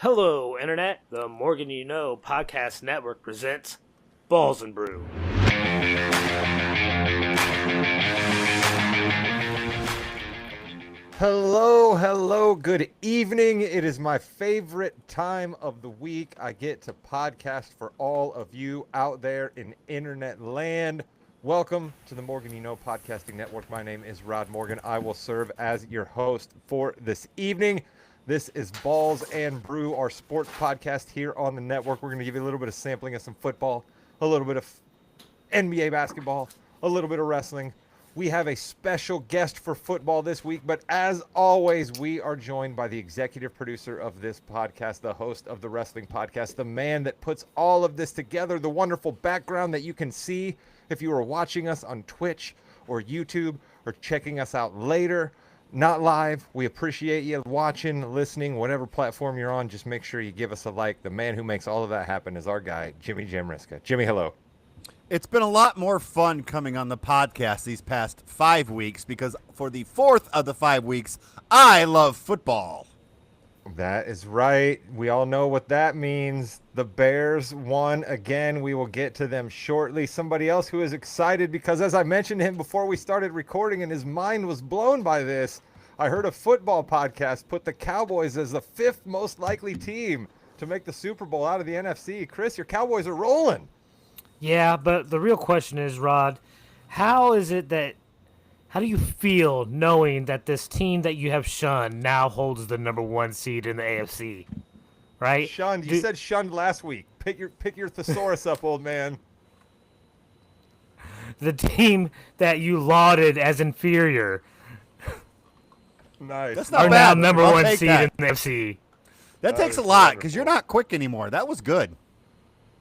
Hello, Internet. The Morgan You Know Podcast Network presents Balls and Brew. Hello, good evening. It is my favorite time of the week. I get to podcast for all of you out there in internet land. Welcome to the Morgan You Know Podcasting Network. My name is Rod Morgan. I will serve as your host for this evening. This is Balls and Brew, our sports podcast here on the network. We're going to give you a little bit of sampling of some football, a little bit of NBA basketball, a little bit of wrestling. We have a special guest for football this week, but as always, we are joined by the executive producer of this podcast, the host of the wrestling podcast, the man that puts all of this together, the wonderful background that you can see if you are watching us on Twitch or YouTube or checking us out later. Not live. We appreciate you watching, listening, whatever platform you're on. Just make sure you give us a like. The man who makes all of that happen is our guy, Jimmy Jamriska. Jimmy, hello. It's been a lot more fun coming on the podcast these past 5 weeks because for the fourth of the 5 weeks, I love football. That is right. We all know what that means. The Bears won again. We will get to them shortly. Somebody else who is excited because, as I mentioned to him before we started recording and his mind was blown by this, I heard a football podcast put the Cowboys as the fifth most likely team to make the Super Bowl out of the NFC. Chris, your Cowboys are rolling. Yeah, but the real question is, Rod, how do you feel knowing that this team that you have shunned now holds the number one seed in the AFC? Right? Shunned. You said shunned last week. Pick your thesaurus up, old man. The team that you lauded as inferior Nice. That's not are bad. now number I'll one take seed that. in the AFC. That takes a is lot because wonderful. you're not quick anymore. That was good.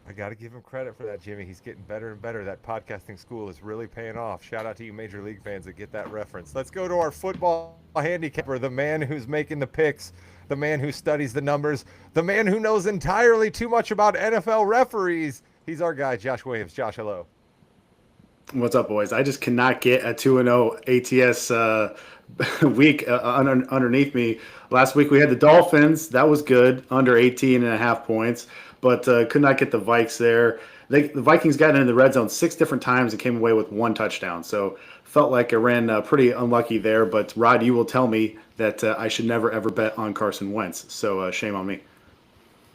I got to give him credit for that, Jimmy. He's getting better and better. That podcasting school is really paying off. Shout out to you Major League fans that get that reference. Let's go to our football handicapper, the man who's making the picks, the man who studies the numbers, the man who knows entirely too much about NFL referees. He's our guy, Josh Williams. Josh, hello. What's up, boys? I just cannot get a 2-0 ATS week underneath me. Last week we had the Dolphins. That was good, under 18.5 points, but could not get the Vikes there. The Vikings got into the red zone 6 different times and came away with 1 touchdown. So felt like I ran pretty unlucky there. But, Rod, you will tell me that I should never, ever bet on Carson Wentz. So shame on me.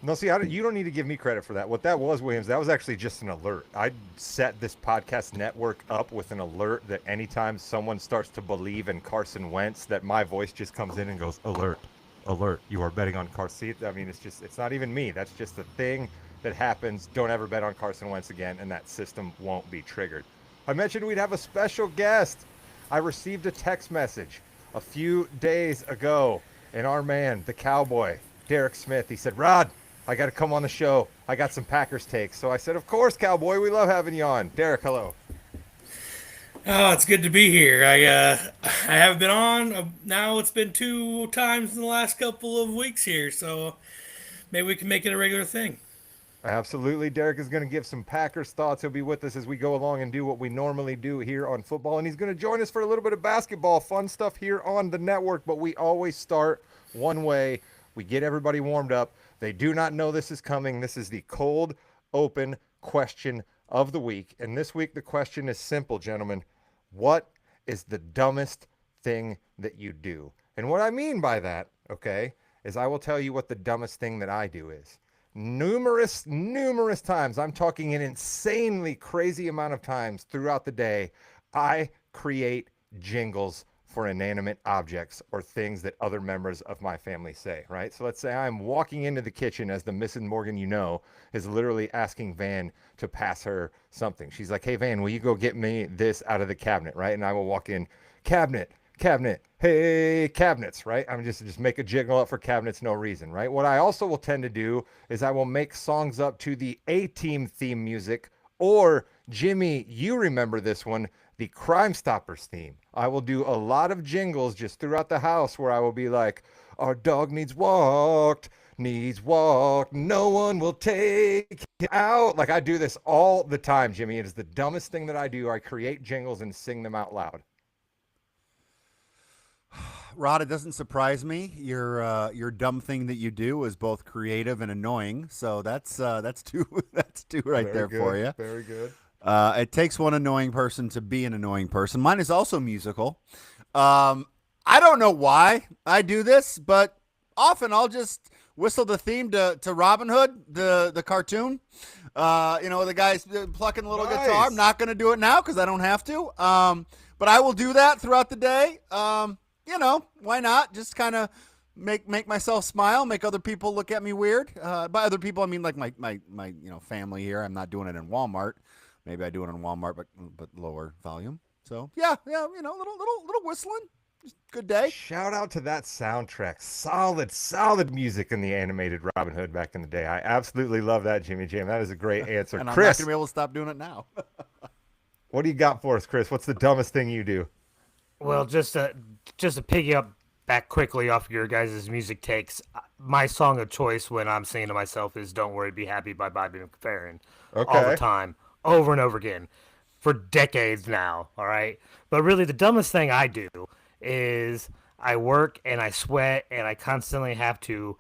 No, see, you don't need to give me credit for that. What that was, Williams, that was actually just an alert. I set this podcast network up with an alert that anytime someone starts to believe in Carson Wentz, that my voice just comes in and goes, alert, alert, you are betting on Carson. I mean, it's not even me. That's just the thing that happens. Don't ever bet on Carson Wentz again, and that system won't be triggered. I mentioned we'd have a special guest. I received a text message a few days ago, and our man, the Cowboy, Derek Smith, he said, Rod, I got to come on the show. I got some Packers takes. So I said, of course, Cowboy. We love having you on. Derek, hello. Oh, it's good to be here. I haven't been on. Now it's been 2 times in the last couple of weeks here, so maybe we can make it a regular thing. Absolutely. Derek is going to give some Packers thoughts. He'll be with us as we go along and do what we normally do here on football. And he's going to join us for a little bit of basketball, fun stuff here on the network. But we always start one way. We get everybody warmed up. They do not know this is coming. This is the cold, open question of the week. And this week, the question is simple, gentlemen. What is the dumbest thing that you do? And what I mean by that, okay, is I will tell you what the dumbest thing that I do is. Numerous times, I'm talking an insanely crazy amount of times throughout the day, I create jingles for inanimate objects or things that other members of my family say, right? So let's say I'm walking into the kitchen as the Mrs. Morgan you know is literally asking Van to pass her something. She's like, hey, Van, will you go get me this out of the cabinet, right? And I will walk in, cabinet, hey, cabinets, right? I'm just make a jingle up for cabinets, no reason, right? What I also will tend to do is I will make songs up to the A-Team theme music, or Jimmy, you remember this one, the Crime Stoppers theme. I will do a lot of jingles just throughout the house where I will be like, our dog needs walked, no one will take it out. Like I do this all the time, Jimmy. It is the dumbest thing that I do. I create jingles and sing them out loud. Rod, it doesn't surprise me. Your dumb thing that you do is both creative and annoying. So that's two that's two right Very there good. for you. Very good. It takes one annoying person to be an annoying person. Mine is also musical. I don't know why I do this, but often I'll just whistle the theme to Robin Hood, the cartoon. The guy's plucking a little Nice. guitar. I'm not going to do it now because I don't have to. But I will do that throughout the day. Why not? Just kind of make myself smile, make other people look at me weird. By other people, I mean like my family here. I'm not doing it in Walmart. Maybe I do it in Walmart, but lower volume. So yeah, little whistling. Just good day. Shout out to that soundtrack. Solid music in the animated Robin Hood back in the day. I absolutely love that, Jimmy Jam. That is a great answer. And I'm not Chris, gonna be able to stop doing it now. what do you got for us, Chris? What's the dumbest thing you do? Well, just to piggy up back quickly off your guys' music takes, my song of choice when I'm singing to myself is "Don't Worry, Be Happy" by Bobby McFerrin. All Okay. the time, over and over again, for decades now. All right, but really, the dumbest thing I do is I work and I sweat and I constantly have to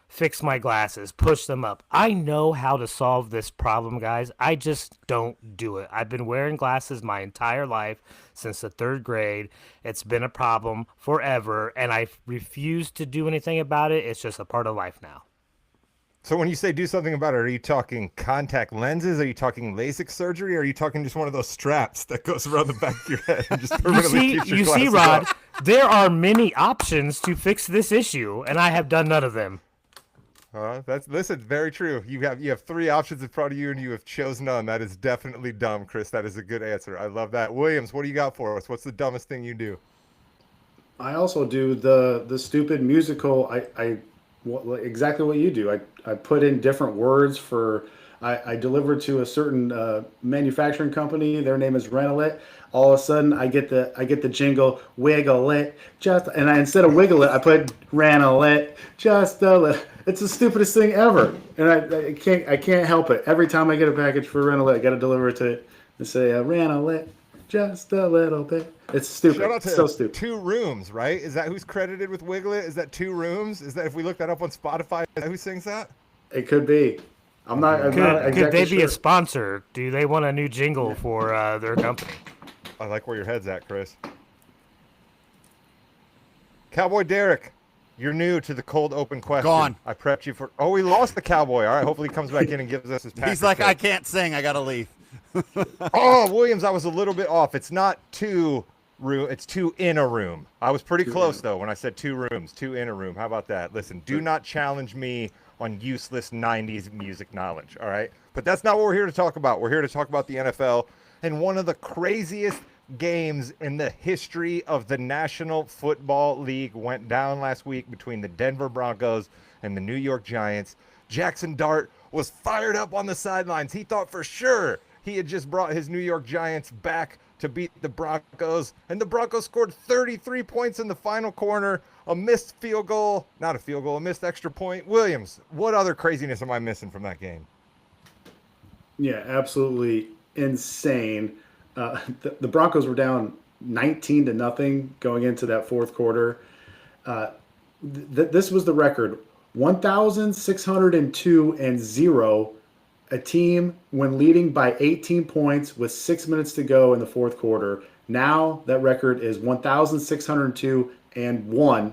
fix my glasses, push them up. I know how to solve this problem, guys. I just don't do it. I've been wearing glasses my entire life since the 3rd grade. It's been a problem forever, and I refuse to do anything about it. It's just a part of life now. So when you say do something about it, are you talking contact lenses? Are you talking LASIK surgery? Or are you talking just one of those straps that goes around the back of your head and just permanently keeps your You see, glasses Rod, up? there are many options to fix this issue, and I have done none of them. Listen, very true. You have 3 options in front of you, and you have chosen none. That is definitely dumb, Chris. That is a good answer. I love that. Williams, what do you got for us? What's the dumbest thing you do? I also do the stupid musical. Exactly what you do. I put in different words for. I deliver to a certain manufacturing company. Their name is Renault. All of a sudden, I get the jingle wiggle it instead of wiggle it, I put Renault just a little. It's the stupidest thing ever, and I can't help it. Every time I get a package for Renault, I got to deliver it to it and say Renault just a little bit. It's stupid. Shout out to So stupid. 2 Rooms, right? Is that who's credited with Wiggle It? Is that 2 Rooms? Is that if we look that up on Spotify, is that who sings that? It could be. I'm not Could exactly they be sure. a sponsor? Do they want a new jingle for their company? I like where your head's at, Chris. Cowboy Derek, you're new to the cold open question. Gone. I prepped you for. Oh, we lost the cowboy. All right, hopefully he comes back in and gives us his Packers He's like, take. I can't sing. I gotta leave. Oh, Williams, I was a little bit off. It's not 2 room. It's 2 in a room. I was pretty close though when I said 2 rooms, 2 in a room. How about that? Listen, do not challenge me on useless 90s music knowledge. All right, but that's not what we're here to talk about. We're here to talk about the NFL and one of the craziest games in the history of the National Football League went down last week between the Denver Broncos and the New York Giants. Jackson Dart was fired up on the sidelines. He thought for sure he had just brought his New York Giants back to beat the Broncos, and the Broncos scored 33 points in the final quarter. A missed field goal, not a field goal, a missed extra point. Williams, what other craziness am I missing from that game? Yeah, absolutely insane. The Broncos were down 19-0 going into that 4th quarter. This was the record: 1,602-0. A team when leading by 18 points with 6 minutes to go in the 4th quarter. Now that record is 1,602-1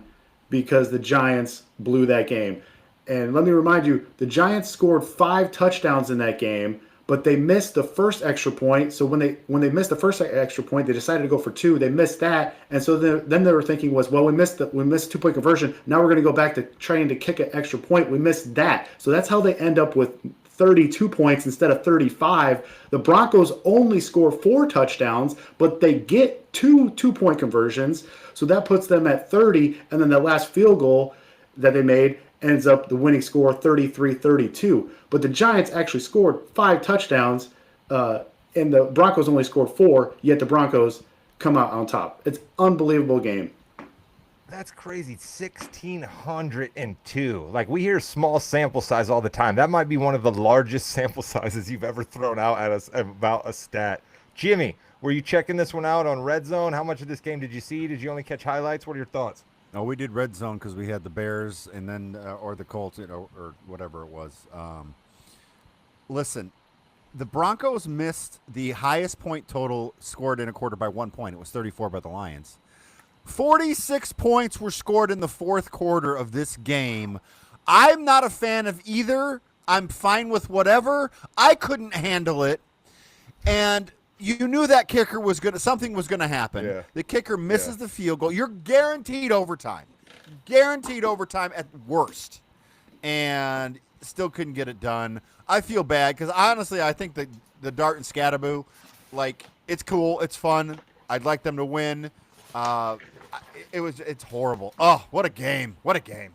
because the Giants blew that game. And let me remind you, the Giants scored 5 touchdowns in that game, but they missed the first extra point. So when they missed the first extra point, they decided to go for 2. They missed that, and so then they were thinking was, well, we missed 2-point conversion. Now we're going to go back to trying to kick an extra point. We missed that, so that's how they end up with 32 points instead of 35. The Broncos only score 4 touchdowns, but they get 2-point conversions, so that puts them at 30. And then the last field goal that they made ends up the winning score 33-32. But the Giants actually scored 5 touchdowns, and the Broncos only scored 4, yet the Broncos come out on top. It's an unbelievable game. That's crazy. 1,602. Like, we hear small sample size all the time. That might be one of the largest sample sizes you've ever thrown out at us about a stat. Jimmy, Were you checking this one out on Red Zone? How much of this game did you see? Did you only catch highlights? What are your thoughts? No, we did red zone because we had the Bears and then or the Colts, or whatever it was. Listen, the Broncos missed the highest point total scored in a quarter by 1 point. It was 34 by the Lions. 46 points were scored in the fourth quarter of this game. I'm not a fan of either. I'm fine with whatever. I couldn't handle it. And you knew that kicker was something was gonna happen. Yeah. The kicker misses the field goal. You're guaranteed overtime. Guaranteed overtime at worst. And still couldn't get it done. I feel bad because honestly I think the Dart and Scatterboo, like, it's cool, it's fun. I'd like them to win. It's horrible. Oh, what a game. What a game.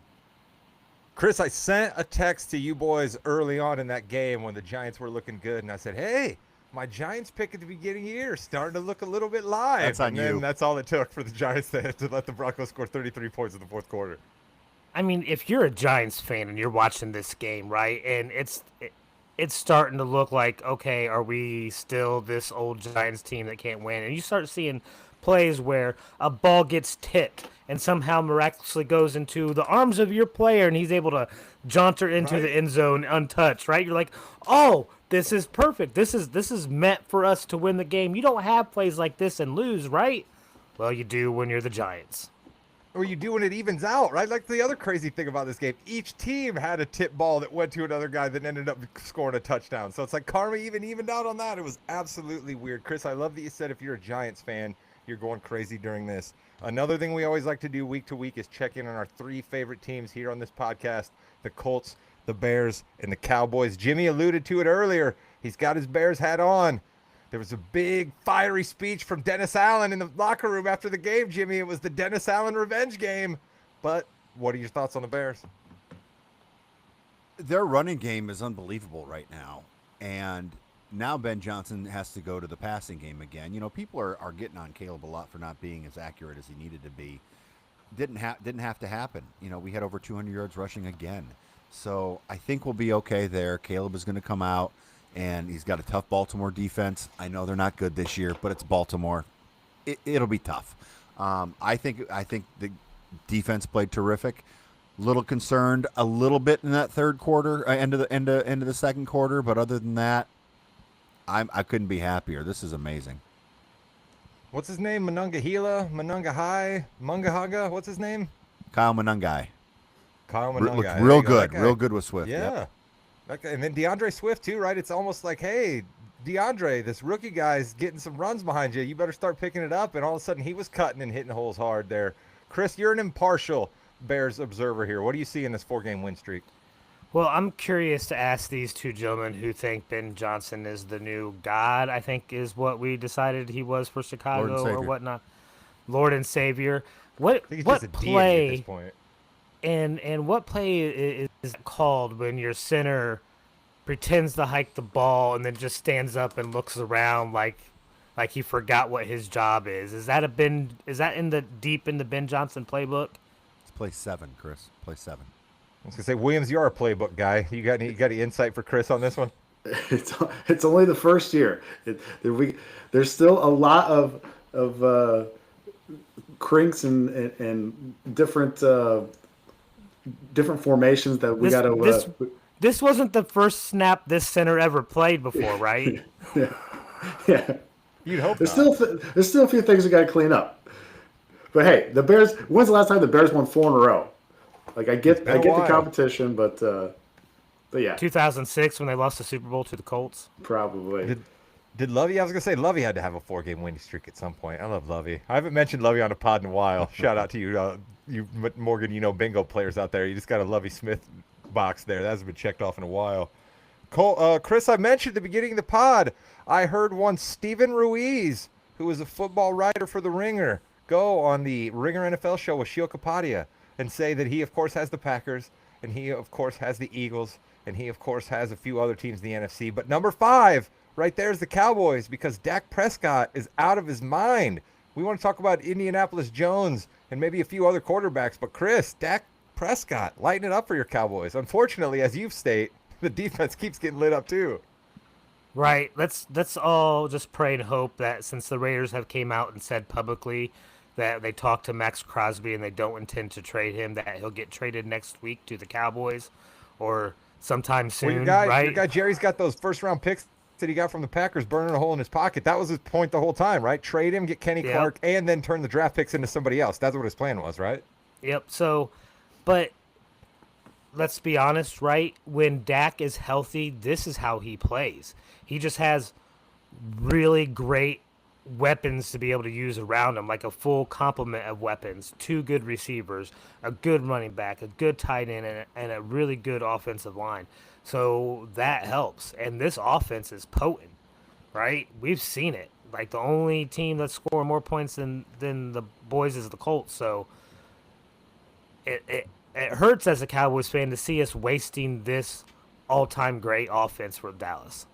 Chris, I sent a text to you boys early on in that game when the Giants were looking good, and I said, hey, my Giants pick at the beginning of the year starting to look a little bit live. That's on and then you. That's all it took for the Giants to let the Broncos score 33 points in the fourth quarter. I mean, if you're a Giants fan and you're watching this game, right, and it's starting to look like, okay, are we still this old Giants team that can't win? And you start seeing plays where a ball gets tipped and somehow miraculously goes into the arms of your player and he's able to jaunter into the end zone untouched, right? You're like, oh, this is perfect. This is meant for us to win the game. You don't have plays like this and lose, right? Well, you do when you're the Giants. Or you do when it evens out, right? Like the other crazy thing about this game, each team had a tip ball that went to another guy that ended up scoring a touchdown. So it's like karma evened out on that. It was absolutely weird. Chris, I love that you said if you're a Giants fan, you're going crazy during this. Another thing we always like to do week to week is check in on our three favorite teams here on this podcast, the Colts, the Bears, and the Cowboys. Jimmy alluded to it earlier. He's got his Bears hat on. There was a big fiery speech from Dennis Allen in the locker room after the game, Jimmy. It was the Dennis Allen revenge game. But what are your thoughts on the Bears? Their running game is unbelievable right now. And now Ben Johnson has to go to the passing game again. You know, people are getting on Caleb a lot for not being as accurate as he needed to be. Didn't have to happen. You know, we had over 200 yards rushing again. So I think we'll be okay there. Caleb is going to come out, and he's got a tough Baltimore defense. I know they're not good this year, but it's Baltimore. It'll be tough. I think the defense played terrific. Little concerned a little bit in that third quarter, end of the second quarter, but other than that, I couldn't be happier. This is amazing. What's his name? Mungahaga? What's his name? Kyle Monangai. Kyle Monangai. Looked There real you go. good. That guy- Real good with Swift. Yeah. Yep. That guy- and then DeAndre Swift too, right? It's almost like, hey, DeAndre, this rookie guy's getting some runs behind you. You better start picking it up. And all of a sudden he was cutting and hitting holes hard there. Chris, you're an impartial Bears observer here. What do you see in this 4-game win streak? Well, I'm curious to ask these two gentlemen who think Ben Johnson is the new god, I think is what we decided he was for Chicago or whatnot. Lord and Savior. I think he's What just a deity at play this point. and what play is called when your center pretends to hike the ball and then just stands up and looks around like he forgot what his job is? Is that in the Ben Johnson playbook? It's play 7, Chris. Play 7. I was gonna say, Williams, you're a playbook guy. You got any insight for Chris on this one? It's only the first year. There's still a lot of crinks and different formations that we got to. This wasn't the first snap this center ever played before, right? Yeah. You'd hope There's not. still a few things we got to clean up. But hey, the Bears. When's the last time the Bears won 4 in a row? Like I get the competition, but yeah, 2006 when they lost the Super Bowl to the Colts. probably. Did Lovey? I was gonna say Lovey had to have a 4-game winning streak at some point. I love Lovey. I haven't mentioned Lovey on a pod in a while. Shout out to you, you Morgan, bingo players out there. You just got a Lovey Smith box there. That hasn't been checked off in a while. Chris, I mentioned at the beginning of the pod, I heard one Steven Ruiz, who is a football writer for The Ringer, go on the Ringer NFL show with Shio Kapadia and say that he, of course, has the Packers, and he, of course, has the Eagles, and he, of course, has a few other teams in the NFC. But number 5, right there is the Cowboys, because Dak Prescott is out of his mind. We want to talk about Indianapolis Jones and maybe a few other quarterbacks, but Chris, Dak Prescott, lighten it up for your Cowboys. Unfortunately, as you've stated, the defense keeps getting lit up too. Right. Let's all just pray and hope that since the Raiders have came out and said publicly that they talked to Max Crosby and they don't intend to trade him, that he'll get traded next week to the Cowboys or sometime Well, your soon, guy, your right? guy Jerry's got those first round picks that he got from the Packers burning a hole in his pocket. That was his point the whole time, right? Trade him, get Kenny Yep. Clark, and then turn the draft picks into somebody else. That's what his plan was, right? Yep. So, but let's be honest, right? When Dak is healthy, this is how he plays. He just has really great weapons to be able to use around him, like a full complement of weapons, two good receivers, a good running back, a good tight end, and a really good offensive line. So that helps. And this offense is potent, right? We've seen it. Like the only team that's scoring more points than the boys is the Colts. So it hurts as a Cowboys fan to see us wasting this all-time great offense for Dallas.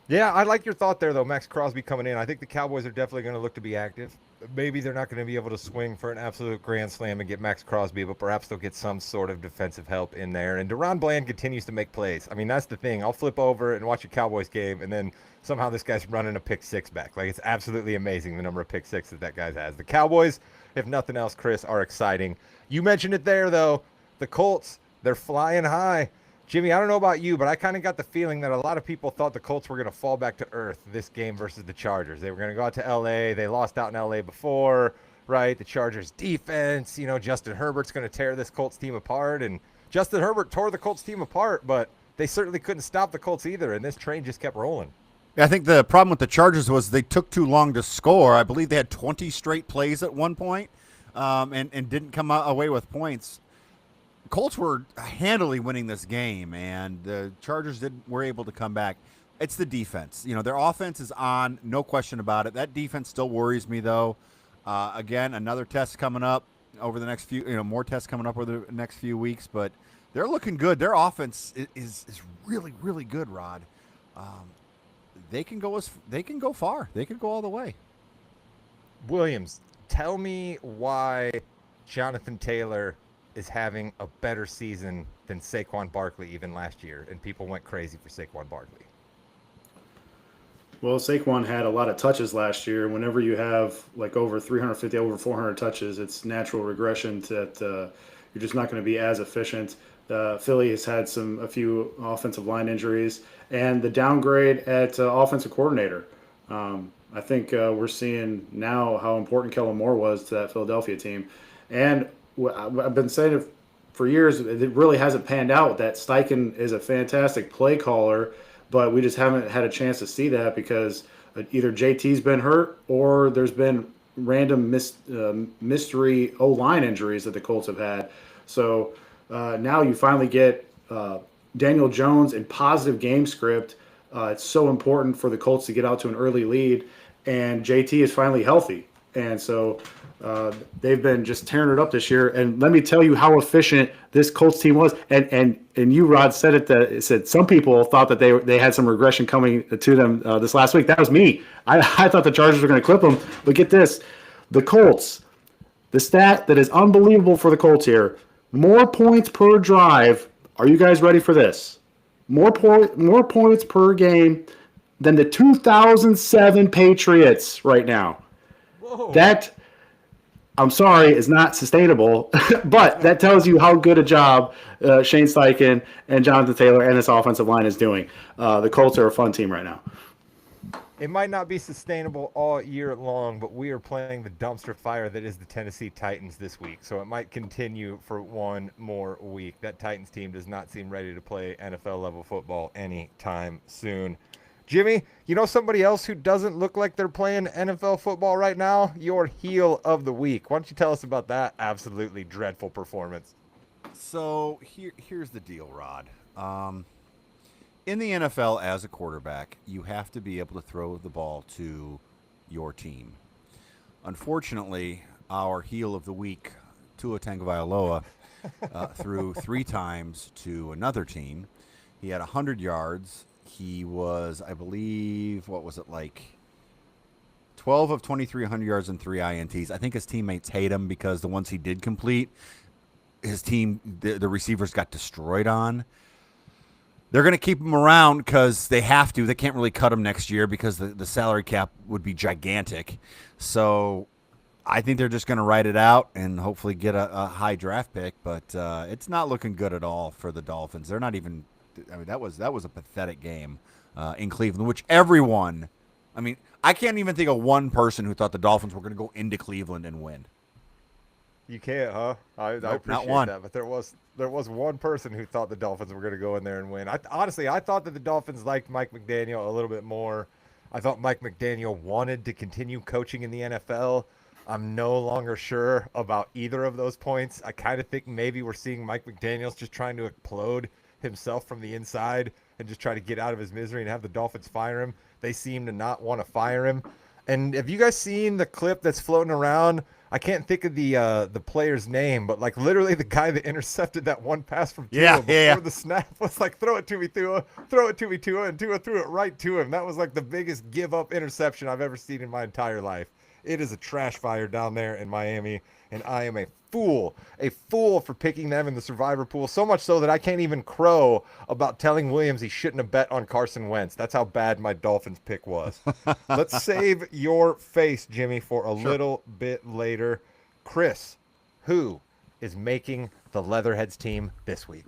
Yeah, I like your thought there, though. Max Crosby coming in. I think the Cowboys are definitely going to look to be active. Maybe they're not going to be able to swing for an absolute grand slam and get Max Crosby, but perhaps they'll get some sort of defensive help in there. And Deron Bland continues to make plays. I mean, that's the thing. I'll flip over and watch a Cowboys game, and then somehow this guy's running a pick six back. Like, it's absolutely amazing the number of pick sixes that guy has. The Cowboys, if nothing else, Chris, are exciting. You mentioned it there, though. The Colts, they're flying high. Jimmy, I don't know about you, but I kind of got the feeling that a lot of people thought the Colts were going to fall back to earth this game versus the Chargers. They were going to go out to L.A. They lost out in L.A. before, right? The Chargers defense, Justin Herbert's going to tear this Colts team apart. And Justin Herbert tore the Colts team apart, but they certainly couldn't stop the Colts either, and this train just kept rolling. I think the problem with the Chargers was they took too long to score. I believe they had 20 straight plays at one point, and didn't come away with points. Colts were handily winning this game, and the Chargers were able to come back. It's the defense. Their offense is on, no question about it. That defense still worries me, though. Again, another test coming up over the next few, more tests coming up over the next few weeks, but they're looking good. Their offense is really, really good, Rod. They can go far. They can go all the way. Williams, tell me why Jonathan Taylor is having a better season than Saquon Barkley even last year, and people went crazy for Saquon Barkley. Well, Saquon had a lot of touches last year. Whenever you have like over 350, over 400 touches, it's natural regression that you're just not going to be as efficient. Philly has had a few offensive line injuries, and the downgrade at offensive coordinator. I think we're seeing now how important Kellen Moore was to that Philadelphia team. And I've been saying it for years, it really hasn't panned out. That Steichen is a fantastic play caller, but we just haven't had a chance to see that because either JT's been hurt or there's been random mystery O-line injuries that the Colts have had. So now you finally get Daniel Jones in positive game script. It's so important for the Colts to get out to an early lead, and JT is finally healthy. And so they've been just tearing it up this year. And let me tell you how efficient this Colts team was. And you, Rod, said it. That it said some people thought that they had some regression coming to them this last week. That was me. I thought the Chargers were going to clip them. But get this, the Colts, the stat that is unbelievable for the Colts here, more points per drive. Are you guys ready for this? More points per game than the 2007 Patriots right now. Whoa. That, I'm sorry, is not sustainable, but that tells you how good a job Shane Steichen and Jonathan Taylor and this offensive line is doing. The Colts are a fun team right now. It might not be sustainable all year long, but we are playing the dumpster fire that is the Tennessee Titans this week, so it might continue for one more week. That Titans team does not seem ready to play NFL-level football anytime soon. Jimmy, somebody else who doesn't look like they're playing NFL football right now? Your heel of the week. Why don't you tell us about that absolutely dreadful performance? So here's the deal, Rod. In the NFL, as a quarterback, you have to be able to throw the ball to your team. Unfortunately, our heel of the week, Tua Tagovailoa, threw 3 times to another team. He had 100 yards. He was, I believe, 12 of 2,300 yards and 3 INTs. I think his teammates hate him because the ones he did complete, his team, the receivers got destroyed on. They're going to keep him around because they have to. They can't really cut him next year because the salary cap would be gigantic. So I think they're just going to write it out and hopefully get a high draft pick. But it's not looking good at all for the Dolphins. They're not even – I mean, that was a pathetic game in Cleveland, which everyone – I mean, I can't even think of one person who thought the Dolphins were going to go into Cleveland and win. You can't, huh? I appreciate not one. that, but there was one person who thought the Dolphins were going to go in there and win. Honestly, I thought that the Dolphins liked Mike McDaniel a little bit more. I thought Mike McDaniel wanted to continue coaching in the NFL. I'm no longer sure about either of those points. I kind of think maybe we're seeing Mike McDaniel's just trying to implode himself from the inside and just try to get out of his misery and have the Dolphins fire him. They seem to not want to fire him. And have you guys seen the clip that's floating around? I can't think of the player's name, but like literally the guy that intercepted that one pass from Tua before the snap was like, throw it to me, Tua, and Tua threw it right to him. That was like the biggest give up interception I've ever seen in my entire life. It is a trash fire down there in Miami, and I am a fool for picking them in the survivor pool, so much so that I can't even crow about telling Williams he shouldn't have bet on Carson Wentz. That's how bad my Dolphins pick was. Let's save your face, Jimmy, for a little bit later. Chris, who is making the Leatherheads team this week?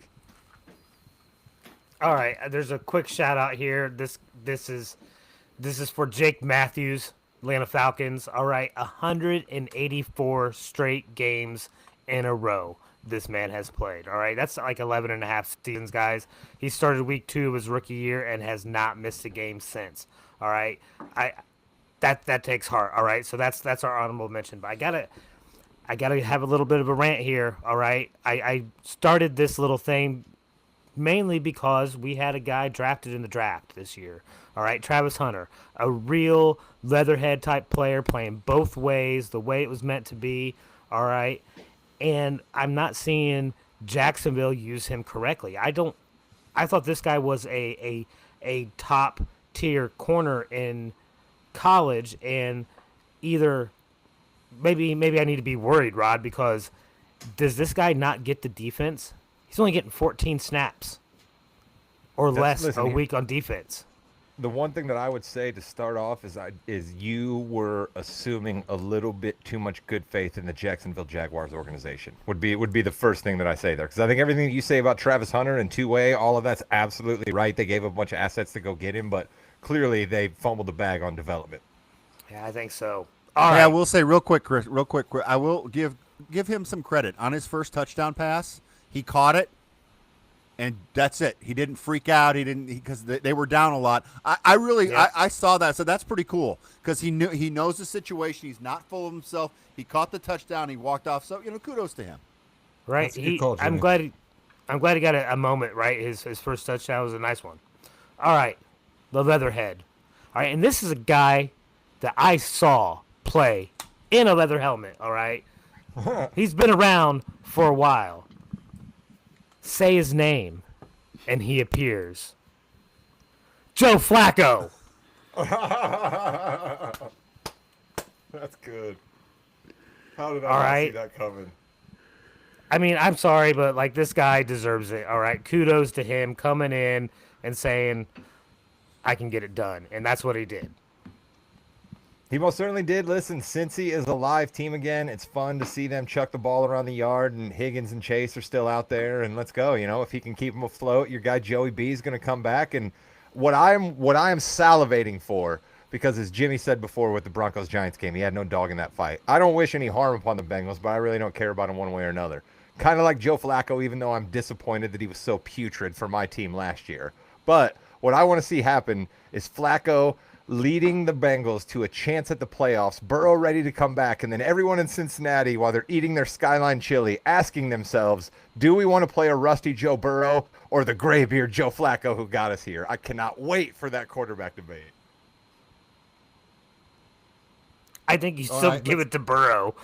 All right, there's a quick shout out here. This is for Jake Matthews, Atlanta Falcons. All right, 184 straight games in a row this man has played. All right, that's like 11 and a half seasons, guys. He started week 2 of his rookie year and has not missed a game since. All right, that takes heart. All right, so that's our honorable mention. But I gotta have a little bit of a rant here. All right, I started this little thing mainly because we had a guy drafted in the draft this year. All right, Travis Hunter, a real Leatherhead type player playing both ways, the way it was meant to be. All right, and I'm not seeing Jacksonville use him correctly. I thought this guy was a top tier corner in college, and either maybe I need to be worried, Rod, because does this guy not get the defense? He's only getting 14 snaps or less a week on defense. The one thing that I would say to start off is you were assuming a little bit too much good faith in the Jacksonville Jaguars organization. Would be the first thing that I say there, because I think everything that you say about Travis Hunter and two-way, all of that's absolutely right. They gave a bunch of assets to go get him, but clearly they fumbled the bag on development. Yeah, I think so. All right. I will say real quick, Chris, I will give him some credit on his first touchdown pass. He caught it. And that's it. He didn't freak out. He didn't because they were down a lot. I saw that. So that's pretty cool because he knows the situation. He's not full of himself. He caught the touchdown. He walked off. So kudos to him. Right. I'm glad he got a moment. Right. His first touchdown was a nice one. All right, the Leatherhead. All right, and this is a guy that I saw play in a leather helmet. All right, he's been around for a while. Say his name, and he appears. Joe Flacco. That's good. How did I not see that coming? I mean, I'm sorry, but like this guy deserves it. All right, kudos to him coming in and saying, "I can get it done," and that's what he did. He most certainly did. Listen, Cincy is a live team again. It's fun to see them chuck the ball around the yard, and Higgins and Chase are still out there, and let's go. If he can keep them afloat, your guy Joey B is going to come back. And what I am salivating for, because as Jimmy said before with the Broncos-Giants game, he had no dog in that fight. I don't wish any harm upon the Bengals, but I really don't care about them one way or another. Kind of like Joe Flacco, even though I'm disappointed that he was so putrid for my team last year. But what I want to see happen is Flacco leading the Bengals to a chance at the playoffs, Burrow ready to come back, and then everyone in Cincinnati, while they're eating their Skyline chili, asking themselves, do we want to play a rusty Joe Burrow or the graybeard Joe Flacco who got us here? I cannot wait for that quarterback debate. I think you still give it to Burrow.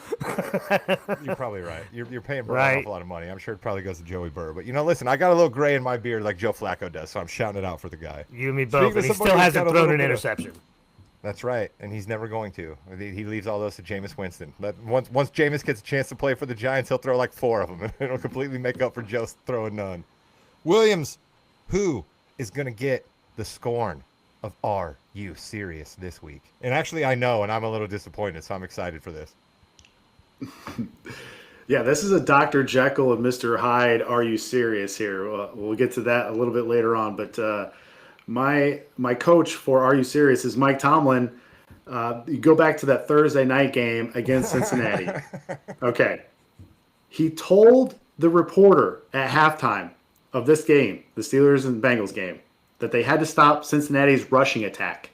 You're probably right. You're paying Burrow an awful lot of money. I'm sure it probably goes to Joey Burrow. But, listen, I got a little gray in my beard like Joe Flacco does, so I'm shouting it out for the guy. You and me both, and he still hasn't thrown an interception. That's right, and he's never going to. He leaves all those to Jameis Winston. Once Jameis gets a chance to play for the Giants, he'll throw like 4 of them, and it'll completely make up for Joe throwing none. Williams, who is going to get the scorn of "Are you serious?" this week. And actually, I know, and I'm a little disappointed, so I'm excited for this. Yeah, this is a Dr. Jekyll and Mr. Hyde. Are you serious here? We'll get to that a little bit later on. But my coach for Are You Serious is Mike Tomlin. You go back to that Thursday night game against Cincinnati. Okay. He told the reporter at halftime of this game, the Steelers and Bengals game, that they had to stop Cincinnati's rushing attack.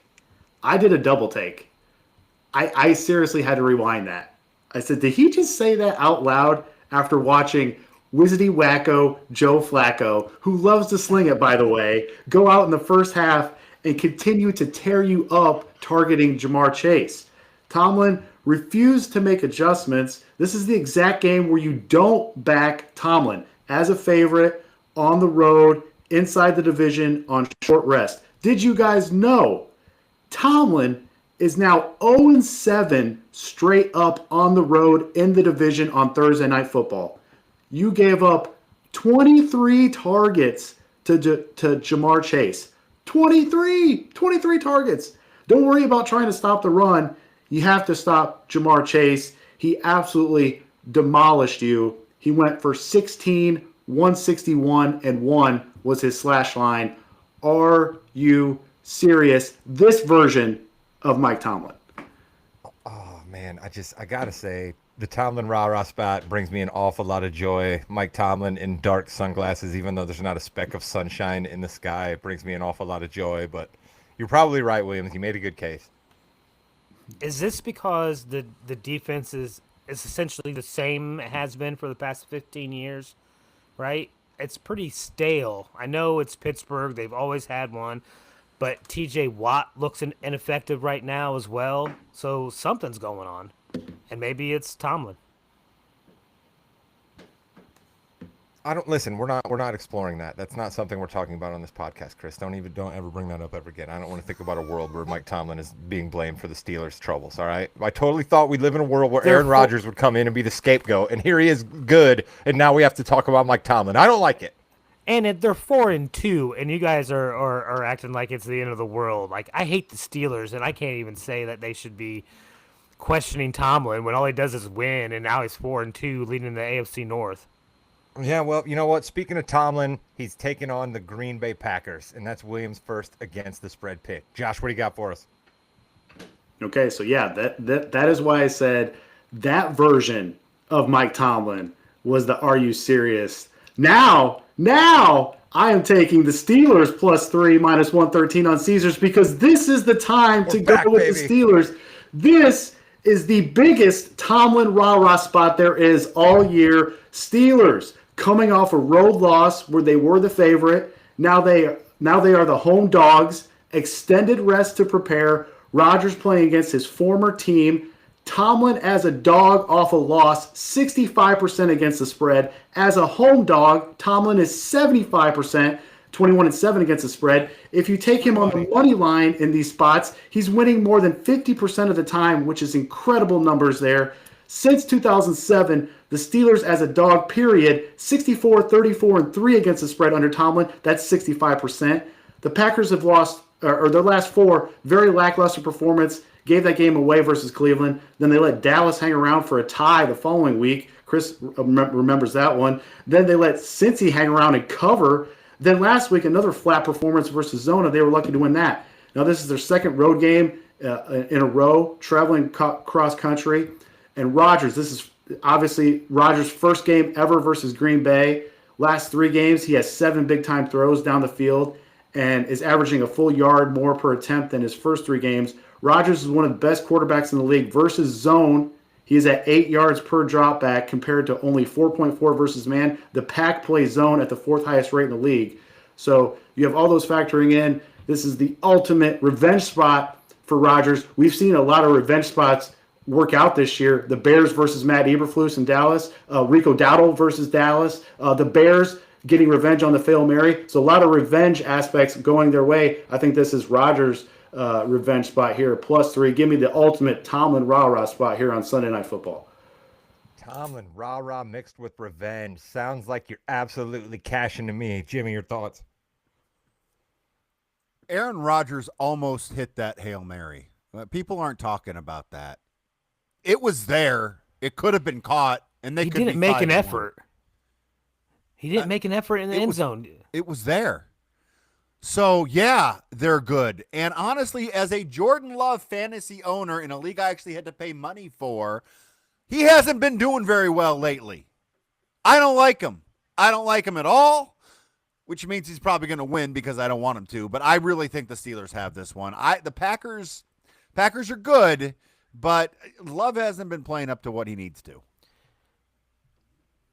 I did a double take. I seriously had to rewind that. I said, did he just say that out loud after watching Wizardy Wacko Joe Flacco, who loves to sling it, by the way, go out in the first half and continue to tear you up targeting Jamar Chase? Tomlin refused to make adjustments. This is the exact game where you don't back Tomlin as a favorite on the road, inside the division, on short rest. Did you guys know Tomlin is now 0-7 straight up on the road in the division on Thursday Night Football? You gave up 23 targets to Jamar Chase. 23 targets. Don't worry about trying to stop the run. You have to stop Jamar Chase. He absolutely demolished you. He went for 16, 161, and 1 was his slash line. Are you serious? This version of Mike Tomlin. Oh man, I gotta say, the Tomlin rah-rah spot brings me an awful lot of joy. Mike Tomlin in dark sunglasses, even though there's not a speck of sunshine in the sky, it brings me an awful lot of joy. But you're probably right, Williams. You made a good case. Is this because the defense is essentially the same it has been for the past 15 years, right? It's pretty stale. I know it's Pittsburgh. They've always had one. But TJ Watt looks ineffective right now as well. So something's going on. And maybe it's Tomlin. I don't listen. We're not exploring that. That's not something we're talking about on this podcast, Chris. Don't ever bring that up ever again. I don't want to think about a world where Mike Tomlin is being blamed for the Steelers' troubles. All right. I totally thought we'd live in a world where Aaron Rodgers would come in and be the scapegoat, and here he is, good, and now we have to talk about Mike Tomlin. I don't like it. And they're 4-2, and you guys are acting like it's the end of the world. Like, I hate the Steelers, and I can't even say that they should be questioning Tomlin when all he does is win, and now he's 4-2, leading the AFC North. Yeah, well, you know what? Speaking of Tomlin, he's taking on the Green Bay Packers, and that's Williams' first against the spread pick. Josh, what do you got for us? Okay, so yeah, that is why I said that version of Mike Tomlin was the Are You Serious? Now I am taking the Steelers +3 -113 on Caesars because this is the time to go with the Steelers. This is the biggest Tomlin rah-rah spot there is all year. Steelers coming off a road loss where they were the favorite. Now they are the home dogs. Extended rest to prepare. Rodgers playing against his former team. Tomlin as a dog off a loss, 65% against the spread. As a home dog, Tomlin is 75%, 21-7 against the spread. If you take him on the money line in these spots, he's winning more than 50% of the time, which is incredible numbers there. Since 2007, the Steelers as a dog, period, 64, 34, and 3 against the spread under Tomlin. That's 65%. The Packers have lost, or their last 4, very lackluster performance. Gave that game away versus Cleveland. Then they let Dallas hang around for a tie the following week. Chris remembers that one. Then they let Cincy hang around and cover. Then last week, another flat performance versus Zona. They were lucky to win that. Now this is their second road game in a row, traveling cross country. And Rodgers, this is obviously Rodgers' first game ever versus Green Bay. Last 3 games, he has 7 big-time throws down the field and is averaging a full yard more per attempt than his first 3 games. Rodgers is one of the best quarterbacks in the league versus zone. He is at 8 yards per dropback compared to only 4.4 versus man. The pack plays zone at the 4th highest rate in the league. So you have all those factoring in. This is the ultimate revenge spot for Rodgers. We've seen a lot of revenge spots work out this year. The Bears versus Matt Eberflus in Dallas. Rico Dowdle versus Dallas. The Bears getting revenge on the Fail Mary. So a lot of revenge aspects going their way. I think this is Rodgers' revenge spot here, +3. Give me the ultimate Tomlin rah-rah spot here on Sunday Night Football. Tomlin rah-rah mixed with revenge. Sounds like you're absolutely cashing to me. Jimmy, your thoughts? Aaron Rodgers almost hit that Hail Mary. People aren't talking about that. It was there. It could have been caught, and they He could didn't be make an 5-1. effort. He didn't make an effort in the end zone. It was there. So, yeah, they're good. And honestly, as a Jordan Love fantasy owner in a league I actually had to pay money for, he hasn't been doing very well lately. I don't like him. I don't like him at all, which means he's probably going to win because I don't want him to. But I really think the Steelers have this one. The Packers are good, but Love hasn't been playing up to what he needs to.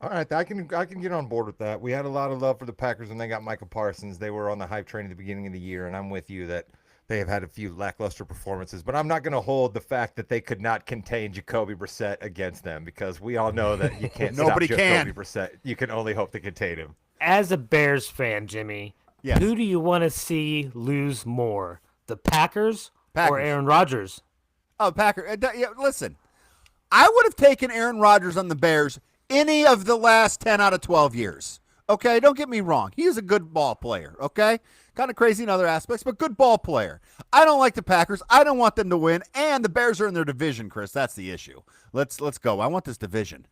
All right, I can get on board with that. We had a lot of love for the Packers when they got Micah Parsons. They were on the hype train at the beginning of the year, and I'm with you that they have had a few lackluster performances. But I'm not going to hold the fact that they could not contain Jacoby Brissett against them, because we all know that you can't Nobody stop can. Jacoby Brissett. You can only hope to contain him. As a Bears fan, Jimmy, Yes. who do you want to see lose more, the Packers. Packers. Or Aaron Rodgers? Oh, Packer. Listen, I would have taken Aaron Rodgers on the Bears any of the last 10 out of 12 years. Okay, don't get me wrong. He is a good ball player, okay? Kind of crazy in other aspects, but good ball player. I don't like the Packers. I don't want them to win, and the Bears are in their division, Chris. That's the issue. Let's go. I want this division.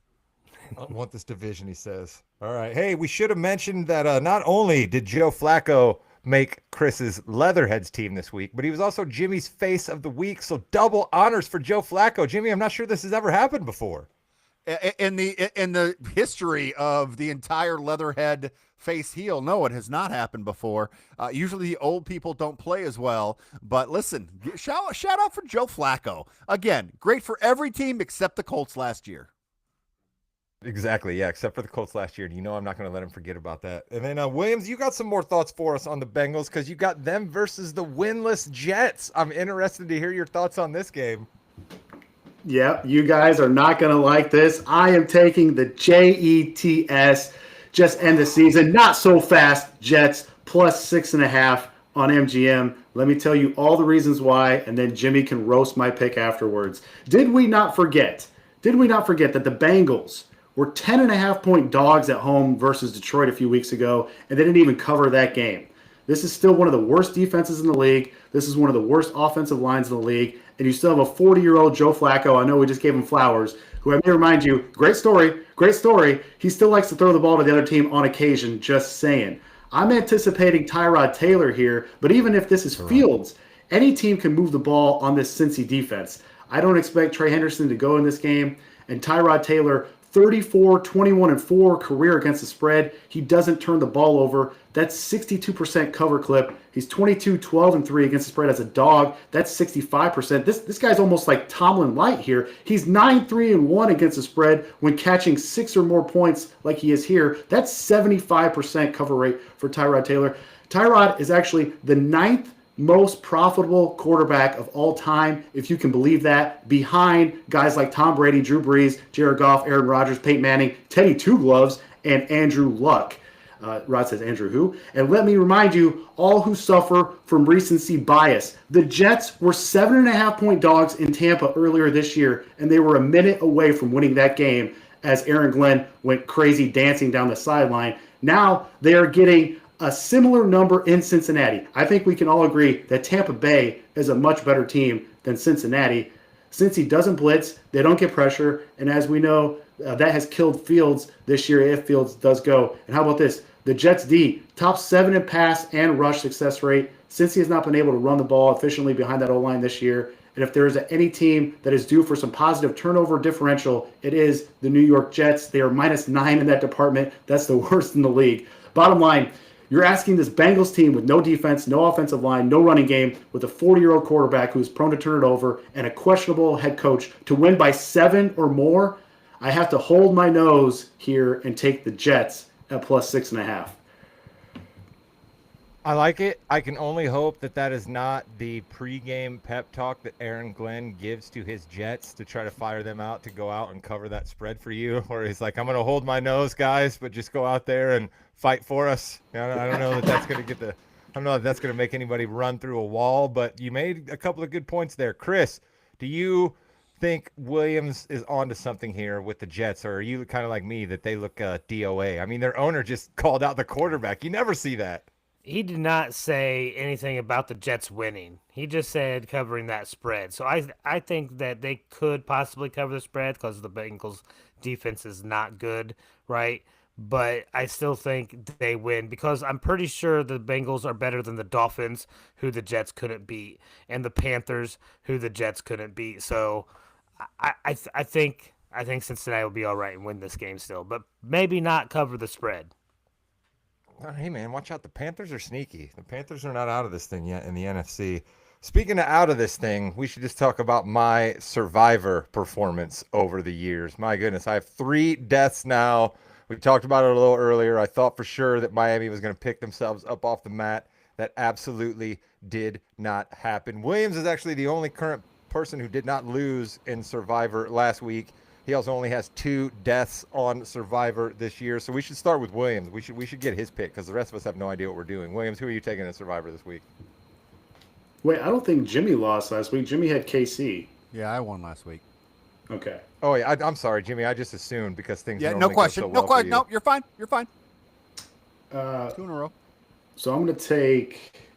I want this division, he says. All right. Hey, we should have mentioned that not only did Joe Flacco make Chris's Leatherheads team this week, but he was also Jimmy's face of the week. So double honors for Joe Flacco. Jimmy, I'm not sure this has ever happened before. In the history of the entire Leatherhead face heel, no, it has not happened before. Usually the old people don't play as well. But listen, shout out for Joe Flacco. Again, great for every team except the Colts last year. Exactly, yeah, except for the Colts last year. You know I'm not going to let him forget about that. And then, Williams, you got some more thoughts for us on the Bengals, because you got them versus the winless Jets. I'm interested to hear your thoughts on this game. Yeah, you guys are not going to like this. I am taking the Jets. Just end the season. Not so fast, Jets, plus 6.5 on MGM. Let me tell you all the reasons why, and then Jimmy can roast my pick afterwards. Did we not forget that the Bengals were 10.5-point dogs at home versus Detroit a few weeks ago, and they didn't even cover that game? This is still one of the worst defenses in the league. This is one of the worst offensive lines in the league. And you still have a 40-year-old Joe Flacco. I know we just gave him flowers, who, I may remind you, great story. He still likes to throw the ball to the other team on occasion, just saying. I'm anticipating Tyrod Taylor here, but even if this is Fields, any team can move the ball on this Cincy defense. I don't expect Trey Henderson to go in this game. And Tyrod Taylor, 34, 21-4 career against the spread. He doesn't turn the ball over. That's 62% cover clip. He's 22, 12-3 against the spread as a dog. That's 65%. This guy's almost like Tomlin light here. He's 9-3-1 against the spread when catching 6 or more points like he is here. That's 75% cover rate for Tyrod Taylor. Tyrod is actually the 9th most profitable quarterback of all time, if you can believe that, behind guys like Tom Brady, Drew Brees, Jared Goff, Aaron Rodgers, Peyton Manning, Teddy Two Gloves, and Andrew Luck. Rod says, Andrew who? And let me remind you, all who suffer from recency bias. The Jets were 7.5-point dogs in Tampa earlier this year, and they were a minute away from winning that game as Aaron Glenn went crazy dancing down the sideline. Now they are getting a similar number in Cincinnati. I think we can all agree that Tampa Bay is a much better team than Cincinnati. Cincy doesn't blitz, they don't get pressure, and as we know, that has killed Fields this year if Fields does go. And how about this? The Jets D, top 7 in pass and rush success rate. Cincy has not been able to run the ball efficiently behind that O-line this year. And if there is any team that is due for some positive turnover differential, it is the New York Jets. They are -9 in that department. That's the worst in the league. Bottom line, you're asking this Bengals team with no defense, no offensive line, no running game, with a 40-year-old quarterback who's prone to turn it over and a questionable head coach to win by 7 or more. I have to hold my nose here and take the Jets at plus 6.5. I like it. I can only hope that that is not the pregame pep talk that Aaron Glenn gives to his Jets to try to fire them out to go out and cover that spread for you, where he's like, I'm going to hold my nose, guys, but just go out there and fight for us. I don't know that that's going to get the – I don't know if that's going to make anybody run through a wall, but you made a couple of good points there. Chris, do you think Williams is onto something here with the Jets, or are you kind of like me that they look DOA? I mean, their owner just called out the quarterback. You never see that. he did not say anything about the Jets winning. He just said covering that spread. So I think that they could possibly cover the spread because the Bengals defense is not good, right? But I still think they win because I'm pretty sure the Bengals are better than the Dolphins, who the Jets couldn't beat, and the Panthers, who the Jets couldn't beat. So I think Cincinnati will be all right and win this game still, but maybe not cover the spread. Hey man, watch out! The Panthers are sneaky. The Panthers are not out of this thing yet in the NFC. Speaking of out of this thing, we should just talk about my Survivor performance over the years. My goodness, I have 3 deaths now. We talked about it a little earlier. I thought for sure that Miami was going to pick themselves up off the mat. That absolutely did not happen. Williams is actually the only current person who did not lose in Survivor last week. He also only has 2 deaths on Survivor this year. So we should start with Williams. We should get his pick because the rest of us have no idea what we're doing. Williams, who are you taking in Survivor this week? Wait, I don't think Jimmy lost last week. Jimmy had KC. Yeah, I won last week. Okay. Oh yeah, I'm sorry, Jimmy. I just assumed because things. Yeah, no normally go question. so No well for question. you. No, you're fine. You're fine. 2 in a row. So I'm going to take.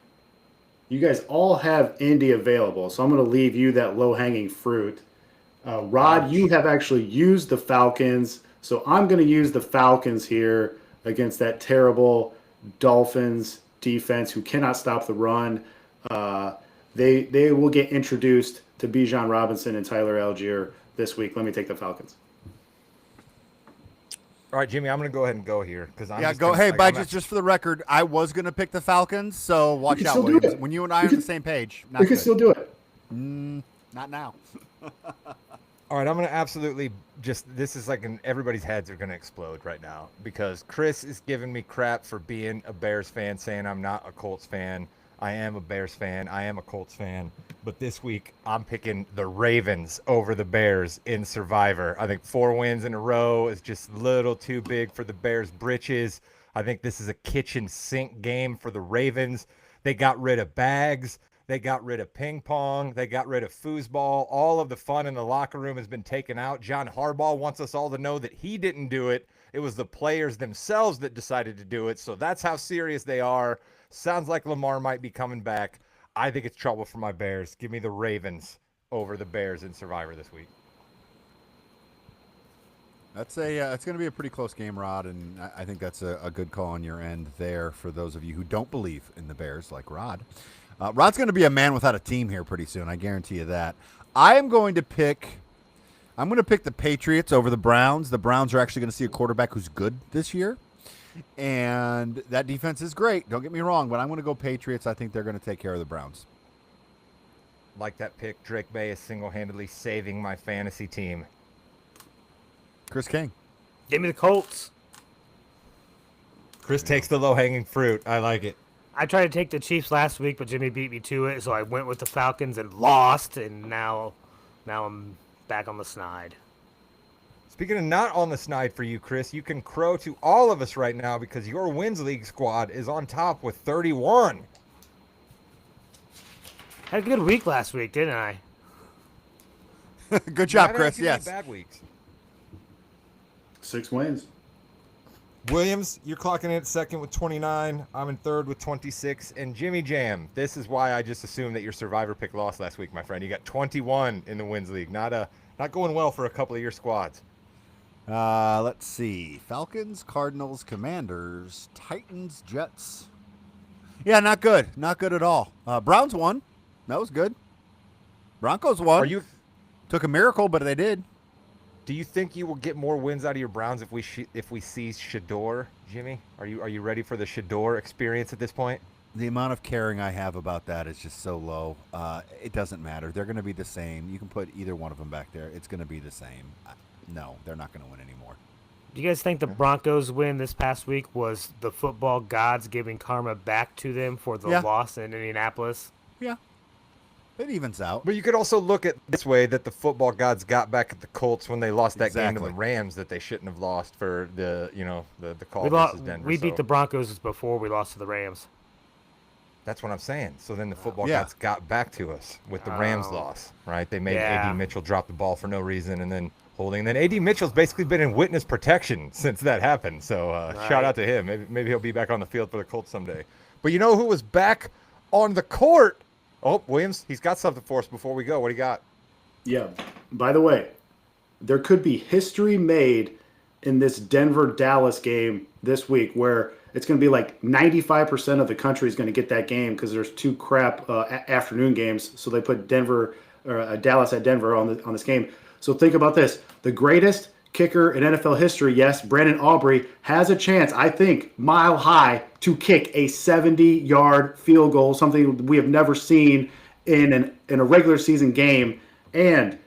You guys all have Indy available, so I'm going to leave you that low-hanging fruit. Rod, you have actually used the Falcons, so I'm going to use the Falcons here against that terrible Dolphins defense who cannot stop the run. They will get introduced to Bijan Robinson and Tyler Algier this week. Let me take the Falcons. All right, Jimmy, I'm going to go ahead and go here because I'm. Yeah, just go. gonna, Hey, like, but I'm just for the record, I was going to pick the Falcons, so watch can out, still do Williams. it. When you and I We are on can- the same page, not We can good. still do it. Not now. All right, I'm going to absolutely just. This is like everybody's heads are going to explode right now because Chris is giving me crap for being a Bears fan, saying I'm not a Colts fan. I am a Bears fan. I am a Colts fan. But this week, I'm picking the Ravens over the Bears in Survivor. I think 4 wins in a row is just a little too big for the Bears' britches. I think this is a kitchen sink game for the Ravens. They got rid of bags. They got rid of ping pong. They got rid of foosball. All of the fun in the locker room has been taken out. John Harbaugh wants us all to know that he didn't do it. It was the players themselves that decided to do it. So that's how serious they are. Sounds like Lamar might be coming back. I think it's trouble for my Bears. Give me the Ravens over the Bears in Survivor this week. That's it's going to be a pretty close game, Rod, and I think that's a good call on your end there for those of you who don't believe in the Bears, like Rod. Rod's going to be a man without a team here pretty soon. I guarantee you that. I'm going to pick the Patriots over the Browns. The Browns are actually going to see a quarterback who's good this year, and that defense is great. Don't get me wrong, but I'm going to go Patriots. I think they're going to take care of the Browns. Like that pick, Drake May is single-handedly saving my fantasy team. Chris King. Give me the Colts. Chris takes the low-hanging fruit. I like it. I tried to take the Chiefs last week, but Jimmy beat me to it, so I went with the Falcons and lost, and now I'm back on the snide. Speaking of not on the snide for you, Chris, you can crow to all of us right now because your Wins League squad is on top with 31. Had a good week last week, didn't I? Good job, Not Chris. too many Yes. Bad weeks. 6 wins. Williams, you're clocking in at second with 29. I'm in third with 26. And Jimmy Jam, this is why I just assumed that your Survivor pick lost last week, my friend. You got 21 in the Wins League. Not going well for a couple of your squads. Let's see. Falcons, Cardinals, Commanders, Titans, Jets. Yeah, not good. Not good at all. Browns won. That was good. Broncos won. Took a miracle, but they did. Do you think you will get more wins out of your Browns if we see Shador, Jimmy? Are you ready for the Shador experience at this point? The amount of caring I have about that is just so low. It doesn't matter. They're going to be the same. You can put either one of them back there. It's going to be the same. No, they're not going to win anymore. Do you guys think the Broncos win this past week was the football gods giving karma back to them for the loss in Indianapolis? Yeah. It evens out. But you could also look at this way that the football gods got back at the Colts when they lost that game to the Exactly. Rams that they shouldn't have lost for the call versus Denver. We beat So the Broncos before we lost to the Rams. That's what I'm saying. So then the football Yeah. gods got back to us with the Rams Oh. loss, right? They made Yeah. A.D. Mitchell drop the ball for no reason and then holding. And then A.D. Mitchell's basically been in witness protection since that happened. So shout out to him. Maybe he'll be back on the field for the Colts someday. But you know who was back on the court? Oh, Williams, he's got something for us before we go. What do you got? Yeah. By the way, there could be history made in this Denver-Dallas game this week where it's going to be like 95% of the country is going to get that game because there's two crap afternoon games. So they put Denver or Dallas at Denver on this game. So think about this. The greatest kicker in NFL history, yes, Brandon Aubrey, has a chance, I think, mile high to kick a 70-yard field goal, something we have never seen in a regular season game. And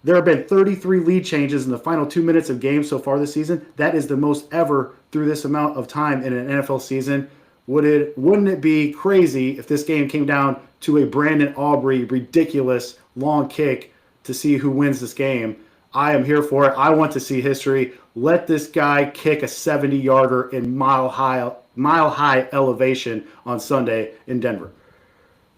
there have been 33 lead changes in the final 2 minutes of games so far this season. That is the most ever through this amount of time in an NFL season. Wouldn't it be crazy if this game came down to a Brandon Aubrey ridiculous long kick to see who wins this game? I am here for it. I want to see history. Let this guy kick a 70-yarder in mile high elevation on Sunday in Denver.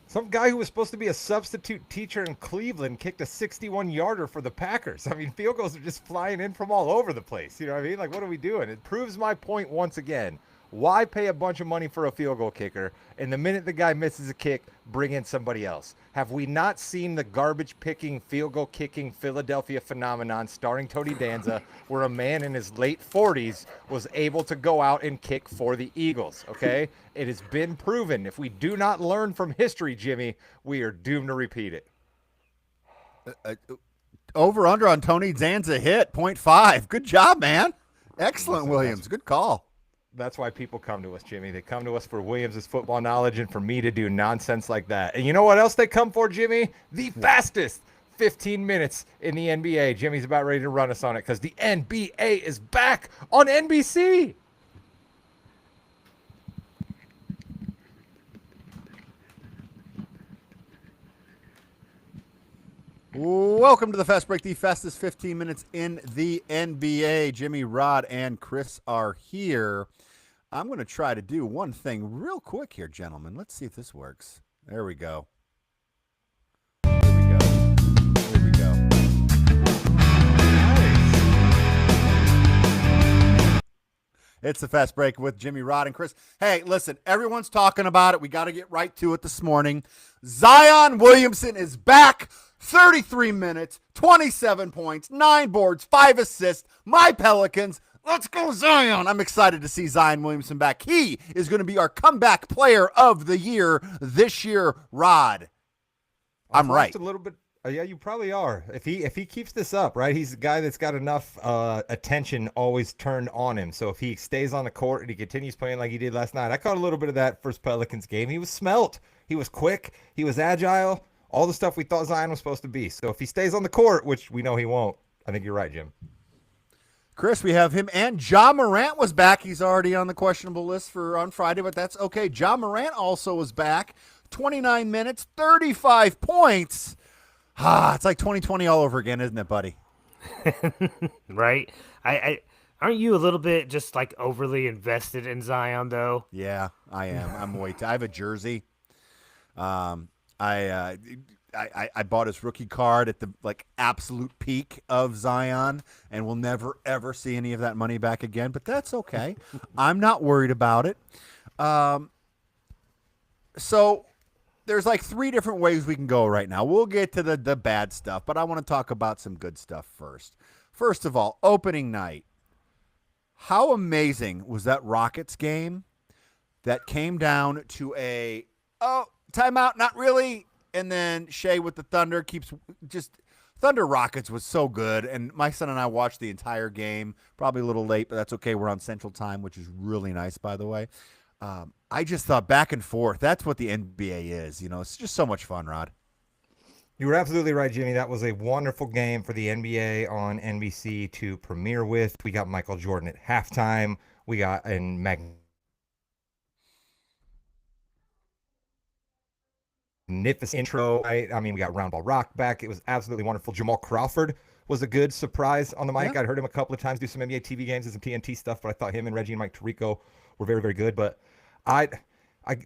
Some guy who was supposed to be a substitute teacher in Cleveland kicked a 61-yarder for the Packers. I mean, field goals are just flying in from all over the place. You know what I mean? Like, what are we doing? It proves my point once again. Why pay a bunch of money for a field goal kicker, and the minute the guy misses a kick, bring in somebody else? Have we not seen the garbage-picking, field goal-kicking Philadelphia phenomenon starring Tony Danza, where a man in his late 40s was able to go out and kick for the Eagles, okay? It has been proven. If we do not learn from history, Jimmy, we are doomed to repeat it. Over-under on Tony Danza hit, 0.5. Good job, man. Excellent, Williams. Good call. That's why people come to us, Jimmy. They come to us for Williams' football knowledge and for me to do nonsense like that. And you know what else they come for, Jimmy? The fastest 15 minutes in the NBA. Jimmy's about ready to run us on it because the NBA is back on NBC. Welcome to the Fast Break, the fastest 15 minutes in the NBA. Jimmy, Rod, and Chris are here. I'm going to try to do one thing real quick here, gentlemen. Let's see if this works. There we go. Here we go. Here we go. It's the Fast Break with Jimmy, Rod, and Chris. Hey, listen, everyone's talking about it. We got to get right to it this morning. Zion Williamson is back. 33 minutes, 27 points, 9 boards, 5 assists. My Pelicans. Let's go, Zion. I'm excited to see Zion Williamson back. He is going to be our comeback player of the year this year, Rod. I'm right. A little bit. Yeah, you probably are. If he keeps this up, right? He's a guy that's got enough attention always turned on him. So if he stays on the court and he continues playing like he did last night, I caught a little bit of that first Pelicans game. He was smelt. He was quick. He was agile. All the stuff we thought Zion was supposed to be. So if he stays on the court, which we know he won't, I think you're right, Jim. Chris, we have him, and Ja Morant was back. He's already on the questionable list for on Friday, but that's okay. Ja Morant also was back. 29 minutes, 35 points. It's like 2020 all over again, isn't it, buddy? Right? I aren't you a little bit just like overly invested in Zion though? Yeah, I am. I have a jersey. I bought his rookie card at the absolute peak of Zion, and we'll never ever see any of that money back again. But that's okay. I'm not worried about it. So there's like 3 different ways we can go right now. We'll get to the bad stuff, but I want to talk about some good stuff first. First of all, opening night. How amazing was that Rockets game that came down to a timeout? Not really. And then Shea with the Thunder Thunder Rockets was so good. And my son and I watched the entire game, probably a little late, but that's okay. We're on Central Time, which is really nice, by the way. I just thought back and forth. That's what the NBA is. You know, it's just so much fun, Rod. You were absolutely right, Jimmy. That was a wonderful game for the NBA on NBC to premiere with. We got Michael Jordan at halftime. We got magnificent intro. I mean, we got Round Ball Rock back. It was absolutely wonderful. Jamal Crawford was a good surprise on the mic. Yeah. I'd heard him a couple of times do some NBA TV games and some TNT stuff, but I thought him and Reggie and Mike Tirico were very, very good. But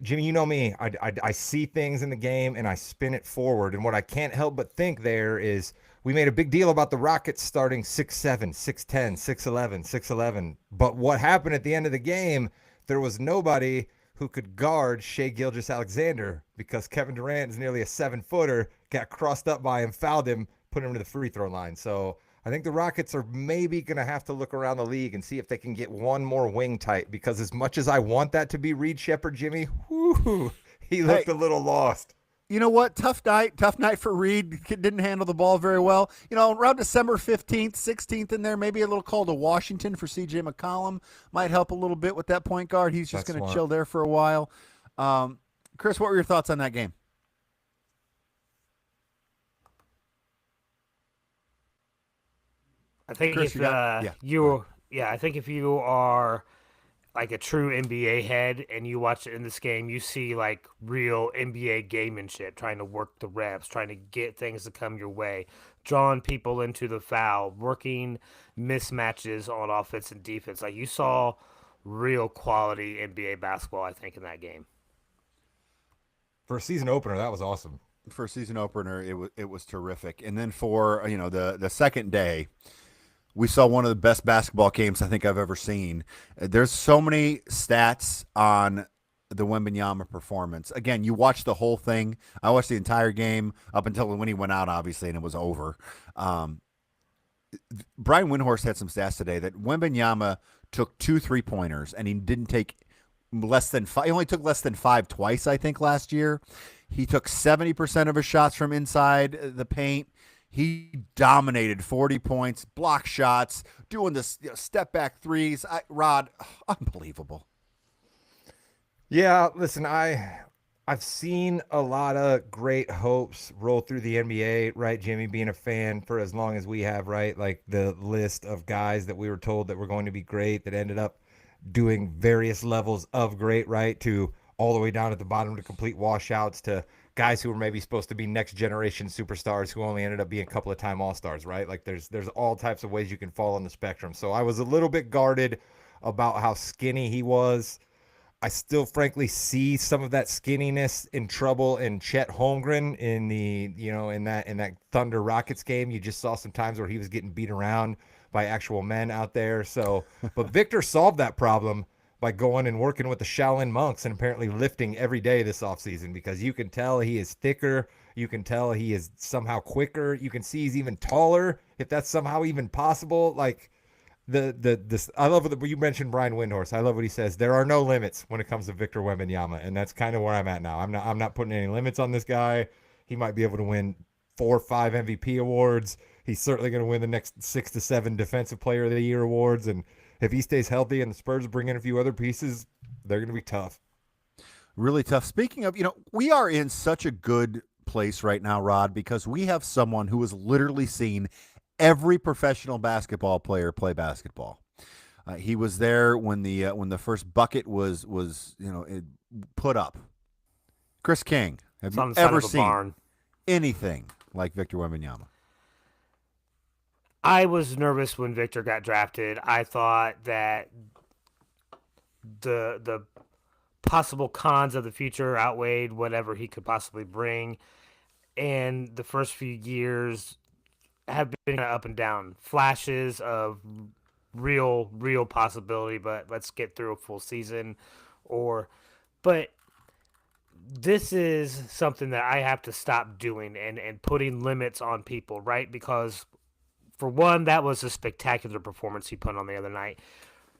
Jimmy, you know me. I see things in the game and I spin it forward. And what I can't help but think there is we made a big deal about the Rockets starting 6'7", 6'10", 6'11", 6'11". But what happened at the end of the game, there was nobody who could guard Shea Gilgeous-Alexander, because Kevin Durant is nearly a 7-footer, got crossed up by him, fouled him, put him to the free throw line. So I think the Rockets are maybe going to have to look around the league and see if they can get one more wing type, because as much as I want that to be Reed Shepherd, Jimmy, whoo, he looked a little lost. You know what? Tough night for Reed. Didn't handle the ball very well. Around December 15th, 16th in there, maybe a little call to Washington for C.J. McCollum might help a little bit with that point guard. He's just going to chill there for a while. Chris, what were your thoughts on that game? I think Chris, I think if you are like a true NBA head and you watch it in this game, you see like real NBA gamemanship, trying to work the reps, trying to get things to come your way, drawing people into the foul, working mismatches on offense and defense. Like, you saw real quality NBA basketball, I think, in that game. For a season opener, that was awesome. For a season opener, it was terrific. And then for the second day, we saw one of the best basketball games I think I've ever seen. There's so many stats on the Wembanyama performance. Again, you watch the whole thing. I watched the entire game up until when he went out, obviously, and it was over. Brian Windhorst had some stats today that Wembanyama took 2 3-pointers, and he didn't take less than 5. He only took less than 5 twice, I think, last year. He took 70% of his shots from inside the paint. He dominated 40 points, block shots, doing this step back threes. Rod, unbelievable. Yeah, listen, I've seen a lot of great hopes roll through the NBA, right, Jimmy, being a fan for as long as we have, right? Like the list of guys that we were told that were going to be great that ended up doing various levels of great, right, to all the way down at the bottom to complete washouts, to guys who were maybe supposed to be next generation superstars who only ended up being a couple of time all-stars, right? Like there's all types of ways you can fall on the spectrum. So I was a little bit guarded about how skinny he was. I still frankly see some of that skinniness in trouble in Chet Holmgren in the, in that Thunder Rockets game. You just saw some times where he was getting beat around by actual men out there. So, but Victor solved that problem by going and working with the Shaolin monks and apparently lifting every day this offseason, because you can tell he is thicker. You can tell he is somehow quicker. You can see he's even taller, if that's somehow even possible. Like I love what you mentioned, Brian Windhorst. I love what he says. There are no limits when it comes to Victor Wembanyama, and that's kind of where I'm at now. I'm not putting any limits on this guy. He might be able to win 4 or 5 MVP awards. He's certainly going to win the next 6 to 7 Defensive Player of the Year awards, and if he stays healthy and the Spurs bring in a few other pieces, they're going to be tough. Really tough. Speaking of, we are in such a good place right now, Rod, because we have someone who has literally seen every professional basketball player play basketball. He was there when the first bucket was put up. Chris King, have you ever seen anything like Victor Wembanyama? I was nervous when Victor got drafted. I thought that the possible cons of the future outweighed whatever he could possibly bring. And the first few years have been up and down. Flashes of real possibility, but let's get through a full season. But this is something that I have to stop doing and putting limits on people, right? Because for one, that was a spectacular performance he put on the other night.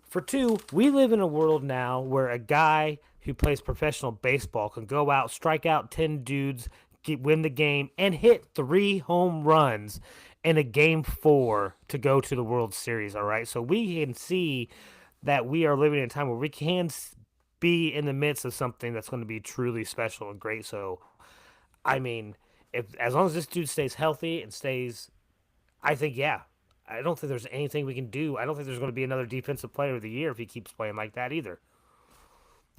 For two, we live in a world now where a guy who plays professional baseball can go out, strike out 10 dudes, win the game, and hit 3 home runs in a game 4 to go to the World Series, all right? So we can see that we are living in a time where we can be in the midst of something that's going to be truly special and great. So, I mean, as long as this dude stays healthy and stays, I think, yeah. I don't think there's anything we can do. I don't think there's going to be another Defensive Player of the Year if he keeps playing like that either.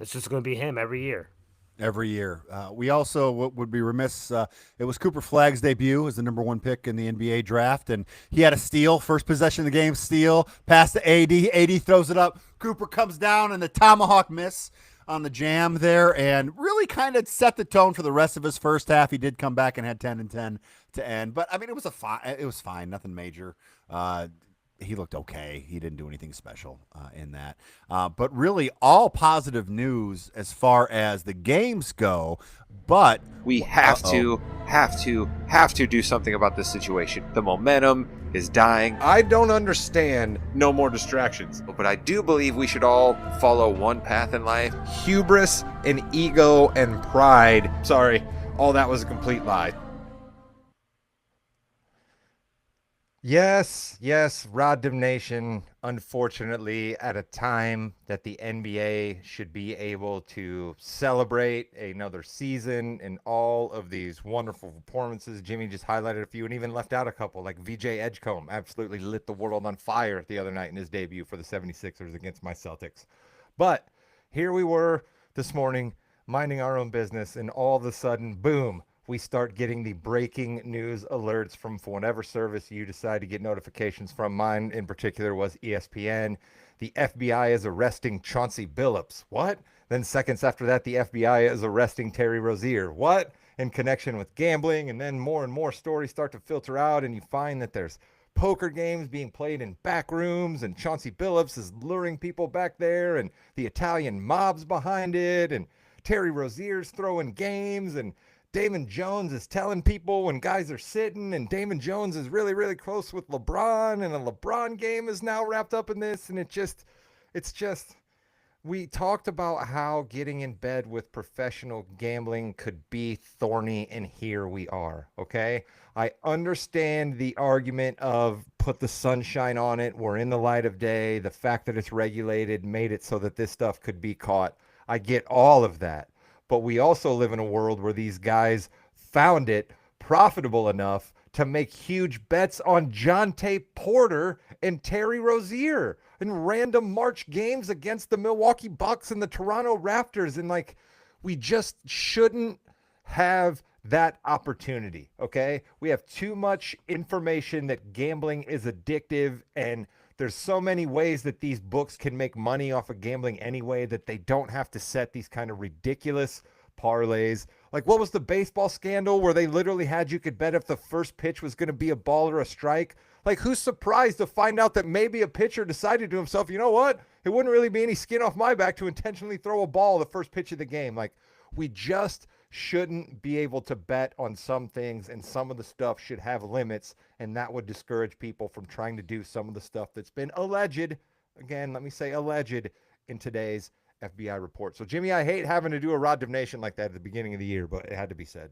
It's just going to be him every year. Every year. We also would be remiss. It was Cooper Flagg's debut as the number 1 pick in the NBA draft, and he had a steal. First possession of the game, steal. Pass to AD. AD throws it up. Cooper comes down, and the tomahawk miss on the jam there, and really kind of set the tone for the rest of his first half. He did come back and had 10 and 10 to end, but I mean, it was fine. Nothing major. he looked okay. He didn't do anything special in that. But really, all positive news as far as the games go. But We have to do something about this situation. The momentum is dying. I don't understand no more distractions. But I do believe we should all follow one path in life. Hubris and ego and pride. Sorry, all that was a complete lie. Yes, Rod Damnation, unfortunately, at a time that the NBA should be able to celebrate another season and all of these wonderful performances. Jimmy just highlighted a few and even left out a couple, like VJ Edgecombe absolutely lit the world on fire the other night in his debut for the 76ers against my Celtics. But here we were this morning, minding our own business, and all of a sudden, boom, we start getting the breaking news alerts from whatever service you decide to get notifications from. Mine in particular was ESPN. The FBI is arresting Chauncey Billups. What? Then seconds after that, the FBI is arresting Terry Rozier. What? In connection with gambling. And then more and more stories start to filter out, and you find that there's poker games being played in back rooms, and Chauncey Billups is luring people back there, and the Italian mob's behind it, and Terry Rozier's throwing games, and Damon Jones is telling people when guys are sitting, and Damon Jones is really, really close with LeBron, and a LeBron game is now wrapped up in this, and it's just, we talked about how getting in bed with professional gambling could be thorny, and here we are, okay? I understand the argument of put the sunshine on it, we're in the light of day, the fact that it's regulated made it so that this stuff could be caught. I get all of that. But we also live in a world where these guys found it profitable enough to make huge bets on Jonte Porter and Terry Rozier in random March games against the Milwaukee Bucks and the Toronto Raptors. And like, we just shouldn't have that opportunity, okay? We have too much information that gambling is addictive, and there's so many ways that these books can make money off of gambling anyway that they don't have to set these kind of ridiculous parlays. Like, what was the baseball scandal where they literally had you could bet if the first pitch was going to be a ball or a strike? Like, who's surprised to find out that maybe a pitcher decided to himself, you know what? It wouldn't really be any skin off my back to intentionally throw a ball the first pitch of the game. Like, we just shouldn't be able to bet on some things, and some of the stuff should have limits, and that would discourage people from trying to do some of the stuff that's been alleged, again, let me say alleged, in today's FBI report. So, Jimmy, I hate having to do a Rod Damnation like that at the beginning of the year, but it had to be said.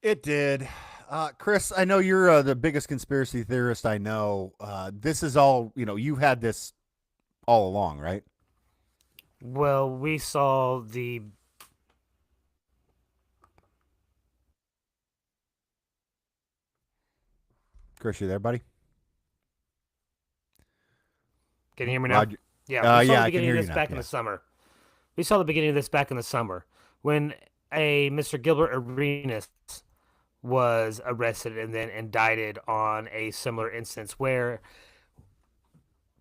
It did. Chris, I know you're the biggest conspiracy theorist I know. This is all, you had this all along, right? Well, we saw the Chris, you there, buddy? Can you hear me now? Roger. Yeah, we saw yeah, the I can beginning hear of you this now, back in yeah. the summer. We saw the beginning of this back in the summer when a Mr. Gilbert Arenas was arrested and then indicted on a similar instance where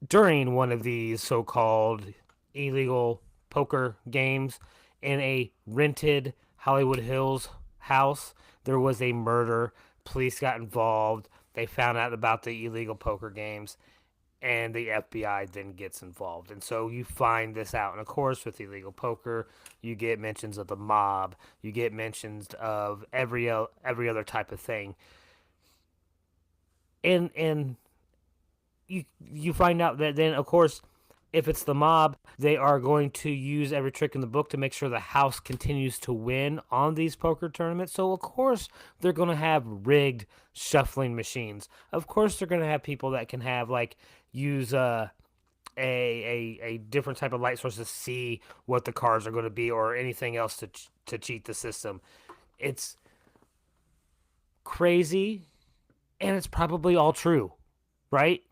during one of these so-called illegal poker games in a rented Hollywood Hills house, there was a murder. Police got involved. They found out about the illegal poker games, and the FBI then gets involved. And so you find this out. And of course, with illegal poker, you get mentions of the mob. You get mentions of every other type of thing. And you find out that then, of course, if it's the mob, they are going to use every trick in the book to make sure the house continues to win on these poker tournaments. So, of course, they're going to have rigged shuffling machines. Of course, they're going to have people that can have, like, use a different type of light source to see what the cards are going to be or anything else to cheat the system. It's crazy, and it's probably all true, right?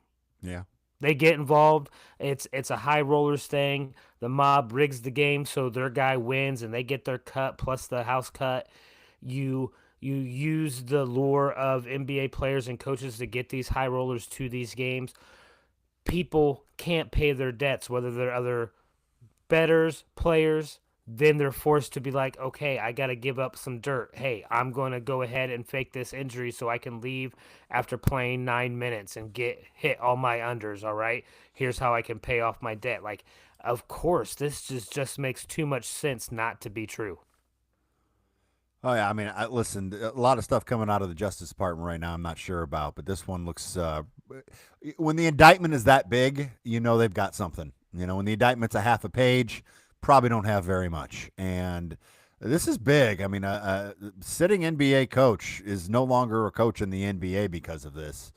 Yeah. They get involved. It's a high rollers thing. The mob rigs the game so their guy wins and they get their cut plus the house cut. You use the lure of NBA players and coaches to get these high rollers to these games. People can't pay their debts, whether they're other bettors, players. then they're forced to be like, okay, I got to give up some dirt. Hey, I'm going to go ahead and fake this injury so I can leave after playing 9 minutes and get hit all my unders. All right, here's how I can pay off my debt. Like, of course, this just makes too much sense not to be true. Oh yeah, I mean, listen, a lot of stuff coming out of the Justice Department right now. I'm not sure about, but this one looks. When the indictment is that big, you know they've got something. You know, when the indictment's a half a page, probably don't have very much. And this is big. I mean, a sitting NBA coach is no longer a coach in the NBA because of this.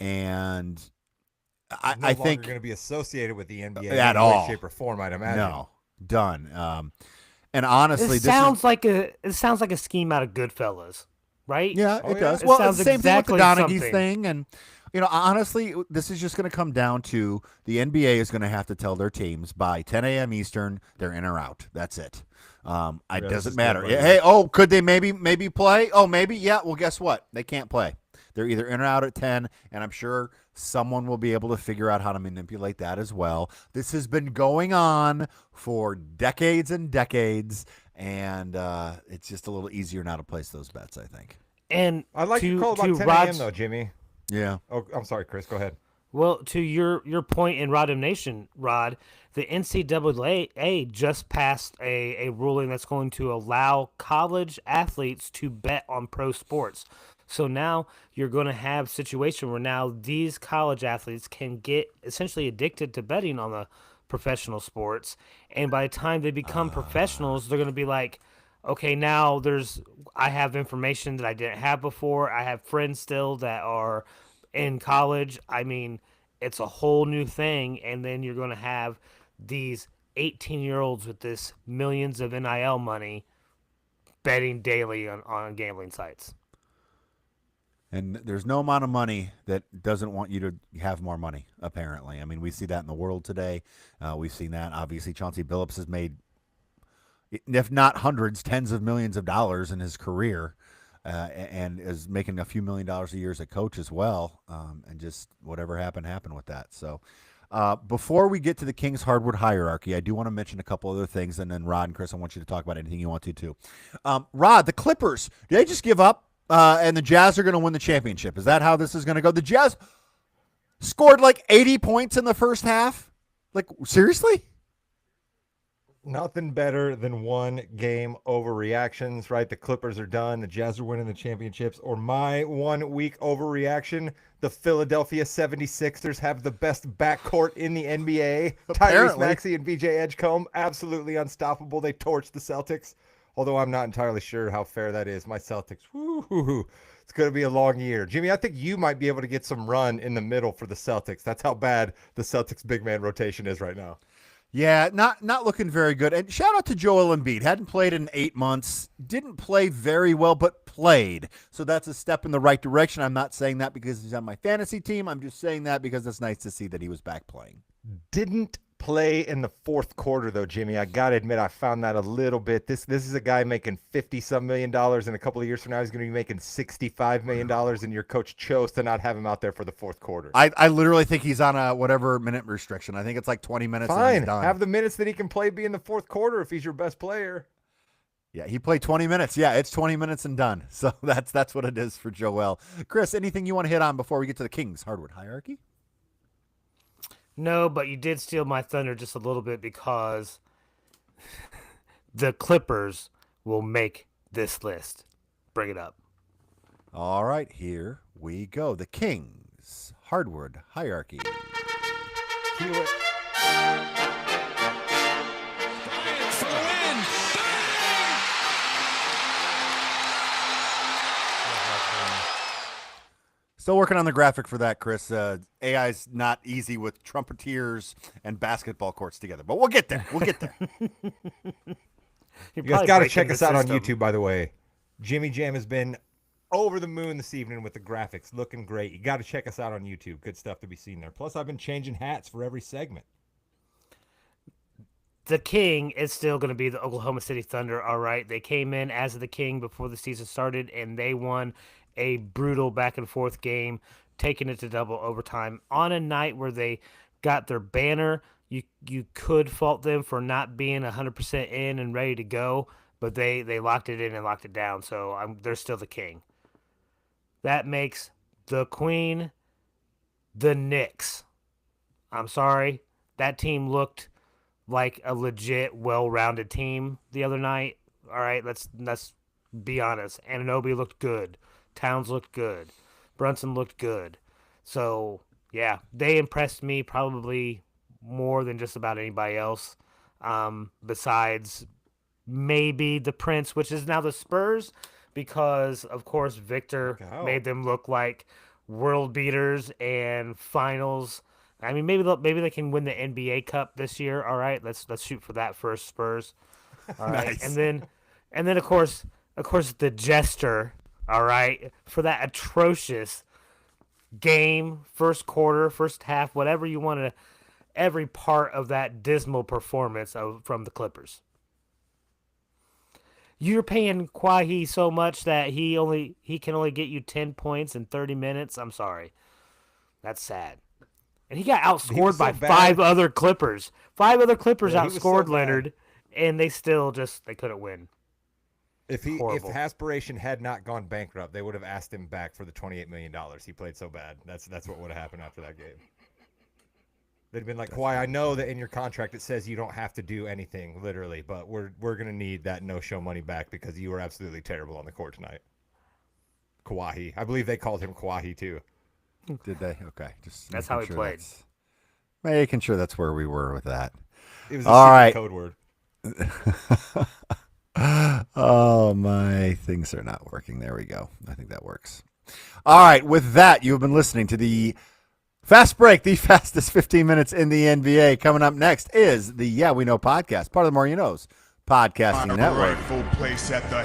And No I longer think going to be associated with the NBA at in any all. way, shape, or form. I'd imagine. No, done. And honestly, It sounds like a scheme out of Goodfellas, right? Yeah, Oh, it yeah? does. It Well, sounds it's the same exactly thing with the Donaghy something. thing. And, you know, honestly, this is just going to come down to the NBA is going to have to tell their teams by 10 a.m. Eastern, they're in or out. That's it. It Yeah, this doesn't is matter. good, buddy. Hey, could they maybe play? Oh, maybe. Yeah, well, guess what? They can't play. They're either in or out at 10, and I'm sure someone will be able to figure out how to manipulate that as well. This has been going on for decades and decades, and it's just a little easier now to place those bets, I think. And I like to your call to about 10 a.m. Rod's, though, Jimmy. Yeah. Oh, I'm sorry, Chris. Go ahead. well, to your point in Rodham Nation, Rod, the NCAA just passed a ruling that's going to allow college athletes to bet on pro sports. So now you're going to have a situation where now these college athletes can get essentially addicted to betting on the professional sports, and by the time they become professionals, they're going to be like, okay, now I have information that I didn't have before. I have friends still that are in college. I mean, it's a whole new thing, and then you're going to have these 18-year-olds with this millions of NIL money betting daily on gambling sites. And there's no amount of money that doesn't want you to have more money, apparently. I mean, we see that in the world today. We've seen that. Obviously, Chauncey Billups has made, if not hundreds, tens of millions of dollars in his career, and is making a few $1,000,000 a year as a coach as well. And just whatever happened with that. So before we get to the Kings hardwood hierarchy, I do want to mention a couple other things. And then Rod and Chris, I want you to talk about anything you want to too. Rod, the Clippers, did they just give up? And the Jazz are going to win the championship. Is that how this is going to go? The Jazz scored like 80 points in the first half. Like, seriously? Nothing better than one game overreactions, right? The Clippers are done. The Jazz are winning the championships. Or my 1 week overreaction, the Philadelphia 76ers have the best backcourt in the NBA. Tyrese Apparently. Maxey and BJ Edgecombe, absolutely unstoppable. They torched the Celtics. Although I'm not entirely sure how fair that is. My Celtics, woo-hoo-hoo. It's going to be a long year. Jimmy, I think you might be able to get some run in the middle for the Celtics. That's how bad the Celtics big man rotation is right now. Yeah, not looking very good. And shout out to Joel Embiid. Hadn't played in 8 months. Didn't play very well, but played. So that's a step in the right direction. I'm not saying that because he's on my fantasy team. I'm just saying that because it's nice to see that he was back playing. Didn't play in the fourth quarter though, Jimmy. I gotta admit, I found that a little bit. This is a guy making $50-some million, and a couple of years from now he's going to be making $65 million, and your coach chose to not have him out there for the fourth quarter. I literally think he's on a whatever minute restriction. I think it's like 20 minutes. And Fine, he's done. have the minutes that he can play be in the fourth quarter if he's your best player. Yeah, he played 20 minutes. Yeah, it's 20 minutes and done. So that's what it is for Joel. Chris, anything you want to hit on before we get to the Kings hardwood hierarchy? No, but you did steal my thunder just a little bit because the Clippers will make this list. Bring it up. All right, here we go. The Kings hardwood hierarchy. Cue it. Still working on the graphic for that, Chris. AI's not easy with trumpeteers and basketball courts together, but we'll get there. We'll get there. You guys got to check us out on YouTube, by the way. Jimmy Jam has been over the moon this evening with the graphics. Looking great. You got to check us out on YouTube. Good stuff to be seen there. Plus, I've been changing hats for every segment. The King is still going to be the Oklahoma City Thunder, all right? They came in as the King before the season started, and they won a brutal back-and-forth game, taking it to double overtime on a night where they got their banner you could fault them for not being 100% in and ready to go, but they locked it in and locked it down. So they're still the king. That makes the queen the Knicks. I'm sorry. That team looked like a legit, well-rounded team the other night. All right, let's be honest. Anunoby looked good. Towns looked good. Brunson looked good. So yeah, they impressed me probably more than just about anybody else. Besides maybe the Prince, which is now the Spurs, because of course Victor made them look like world beaters and finals. I mean, maybe they can win the NBA Cup this year. All right, let's shoot for that first, Spurs. All right, Nice. and then of course the Jester. All right, for that atrocious game, first quarter, first half, whatever you want to, every part of that dismal performance from the Clippers. You're paying Kawhi so much that he can only get you 10 points in 30 minutes. I'm sorry. That's sad. And he got outscored by five other Clippers. Five other Clippers outscored Leonard, and they still they couldn't win. If Aspiration had not gone bankrupt, they would have asked him back for the $28 million. He played so bad. That's what would have happened after that game. They'd been like, Kawhi, I know that in your contract it says you don't have to do anything, literally, but we're going to need that no-show money back because you were absolutely terrible on the court tonight. Kawhi. I believe they called him Kawhi, too. Did they? Okay. Just that's how he played. Making sure that's where we were with that. It was a code word. Oh, my things are not working. There we go. I think that works. All right. With that, you have been listening to the Fast Break, the fastest 15 minutes in the NBA. Coming up next is the Yeah We Know podcast, part of the More You Knows podcasting network.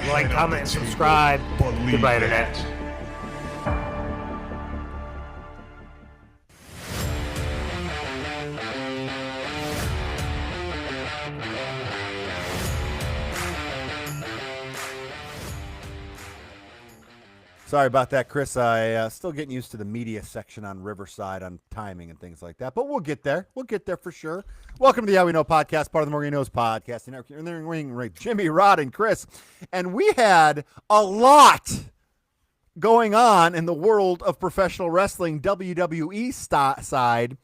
Like, comment, and subscribe. Goodbye, Internet. Sorry about that, Chris. I still getting used to the media section on Riverside on timing and things like that, but we'll get there. We'll get there for sure. Welcome to the Yeah We Know podcast, part of the More You Knows podcast. In the ring with Jimmy, Rod, and Chris, and we had a lot going on in the world of professional wrestling, WWE side.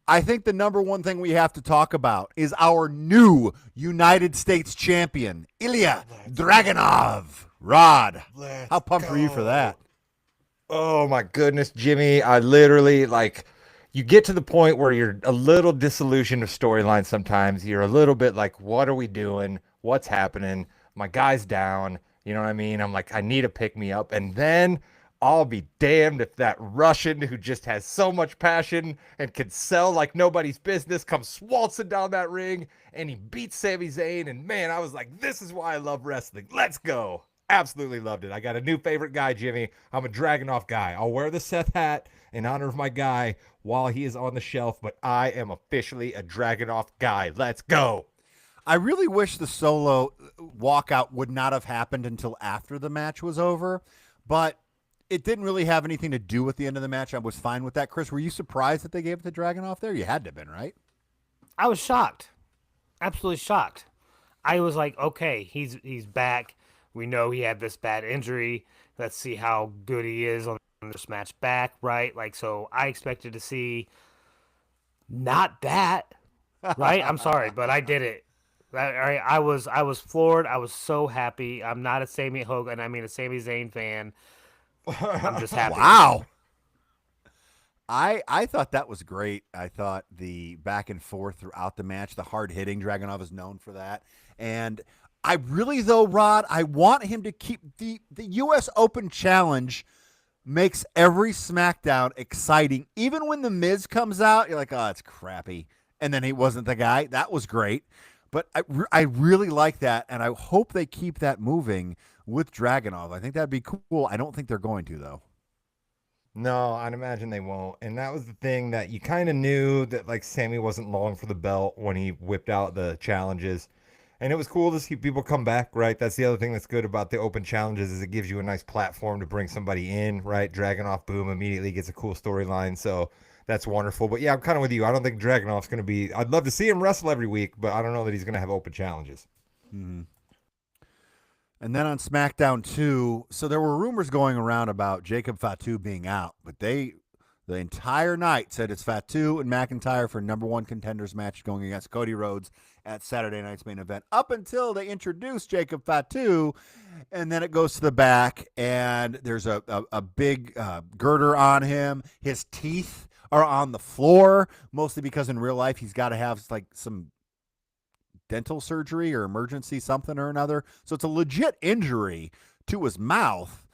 I think the number one thing we have to talk about is our new United States champion, Ilya Dragunov. Rod, how pumped were you for that? Oh, my goodness, Jimmy. I literally, you get to the point where you're a little disillusioned of storylines sometimes. You're a little bit like, what are we doing? What's happening? My guy's down. You know what I mean? I'm like, I need a pick-me-up. And then I'll be damned if that Russian who just has so much passion and can sell like nobody's business comes waltzing down that ring and he beats Sami Zayn. And, man, I was like, this is why I love wrestling. Let's go. Absolutely loved it. I got a new favorite guy, Jimmy. I'm a Dragunov guy. I'll wear the Seth hat in honor of my guy while he is on the shelf, but I am officially a Dragunov guy. Let's go. I really wish the solo walkout would not have happened until after the match was over, but it didn't really have anything to do with the end of the match. I was fine with that. Chris, were you surprised that they gave it to Dragunov there? You had to have been, right? I was shocked. Absolutely shocked. I was like, okay, he's back. We know he had this bad injury. Let's see how good he is on this match back, right? So I expected to see not that, right? I'm sorry, but I did it. I was floored. I was so happy. I'm not a Sami Hogan. I mean a Sami Zayn fan. I'm just happy. Wow. I thought that was great. I thought the back and forth throughout the match, the hard hitting, Dragunov is known for that. And I really, though, Rod, I want him to keep the U.S. Open Challenge makes every SmackDown exciting. Even when The Miz comes out, you're like, oh, it's crappy. And then he wasn't the guy. That was great. But I really like that, and I hope they keep that moving with Dragunov. I think that'd be cool. I don't think they're going to, though. No, I'd imagine they won't. And that was the thing that you kind of knew that, Sammy wasn't long for the belt when he whipped out the challenges. And it was cool to see people come back, right? That's the other thing that's good about the open challenges is it gives you a nice platform to bring somebody in, right? Dragunov, boom, immediately gets a cool storyline. So that's wonderful. But yeah, I'm kind of with you. I don't think Dragunov's going to be. I'd love to see him wrestle every week, but I don't know that he's going to have open challenges. Mm-hmm. And then on SmackDown 2, so there were rumors going around about Jacob Fatu being out, but the entire night said it's Fatu and McIntyre for number one contenders match going against Cody Rhodes at Saturday night's main event, up until they introduced Jacob Fatu, and then it goes to the back, and there's a big girder on him. His teeth are on the floor, mostly because in real life he's got to have like some dental surgery or emergency something or another. So it's a legit injury to his mouth.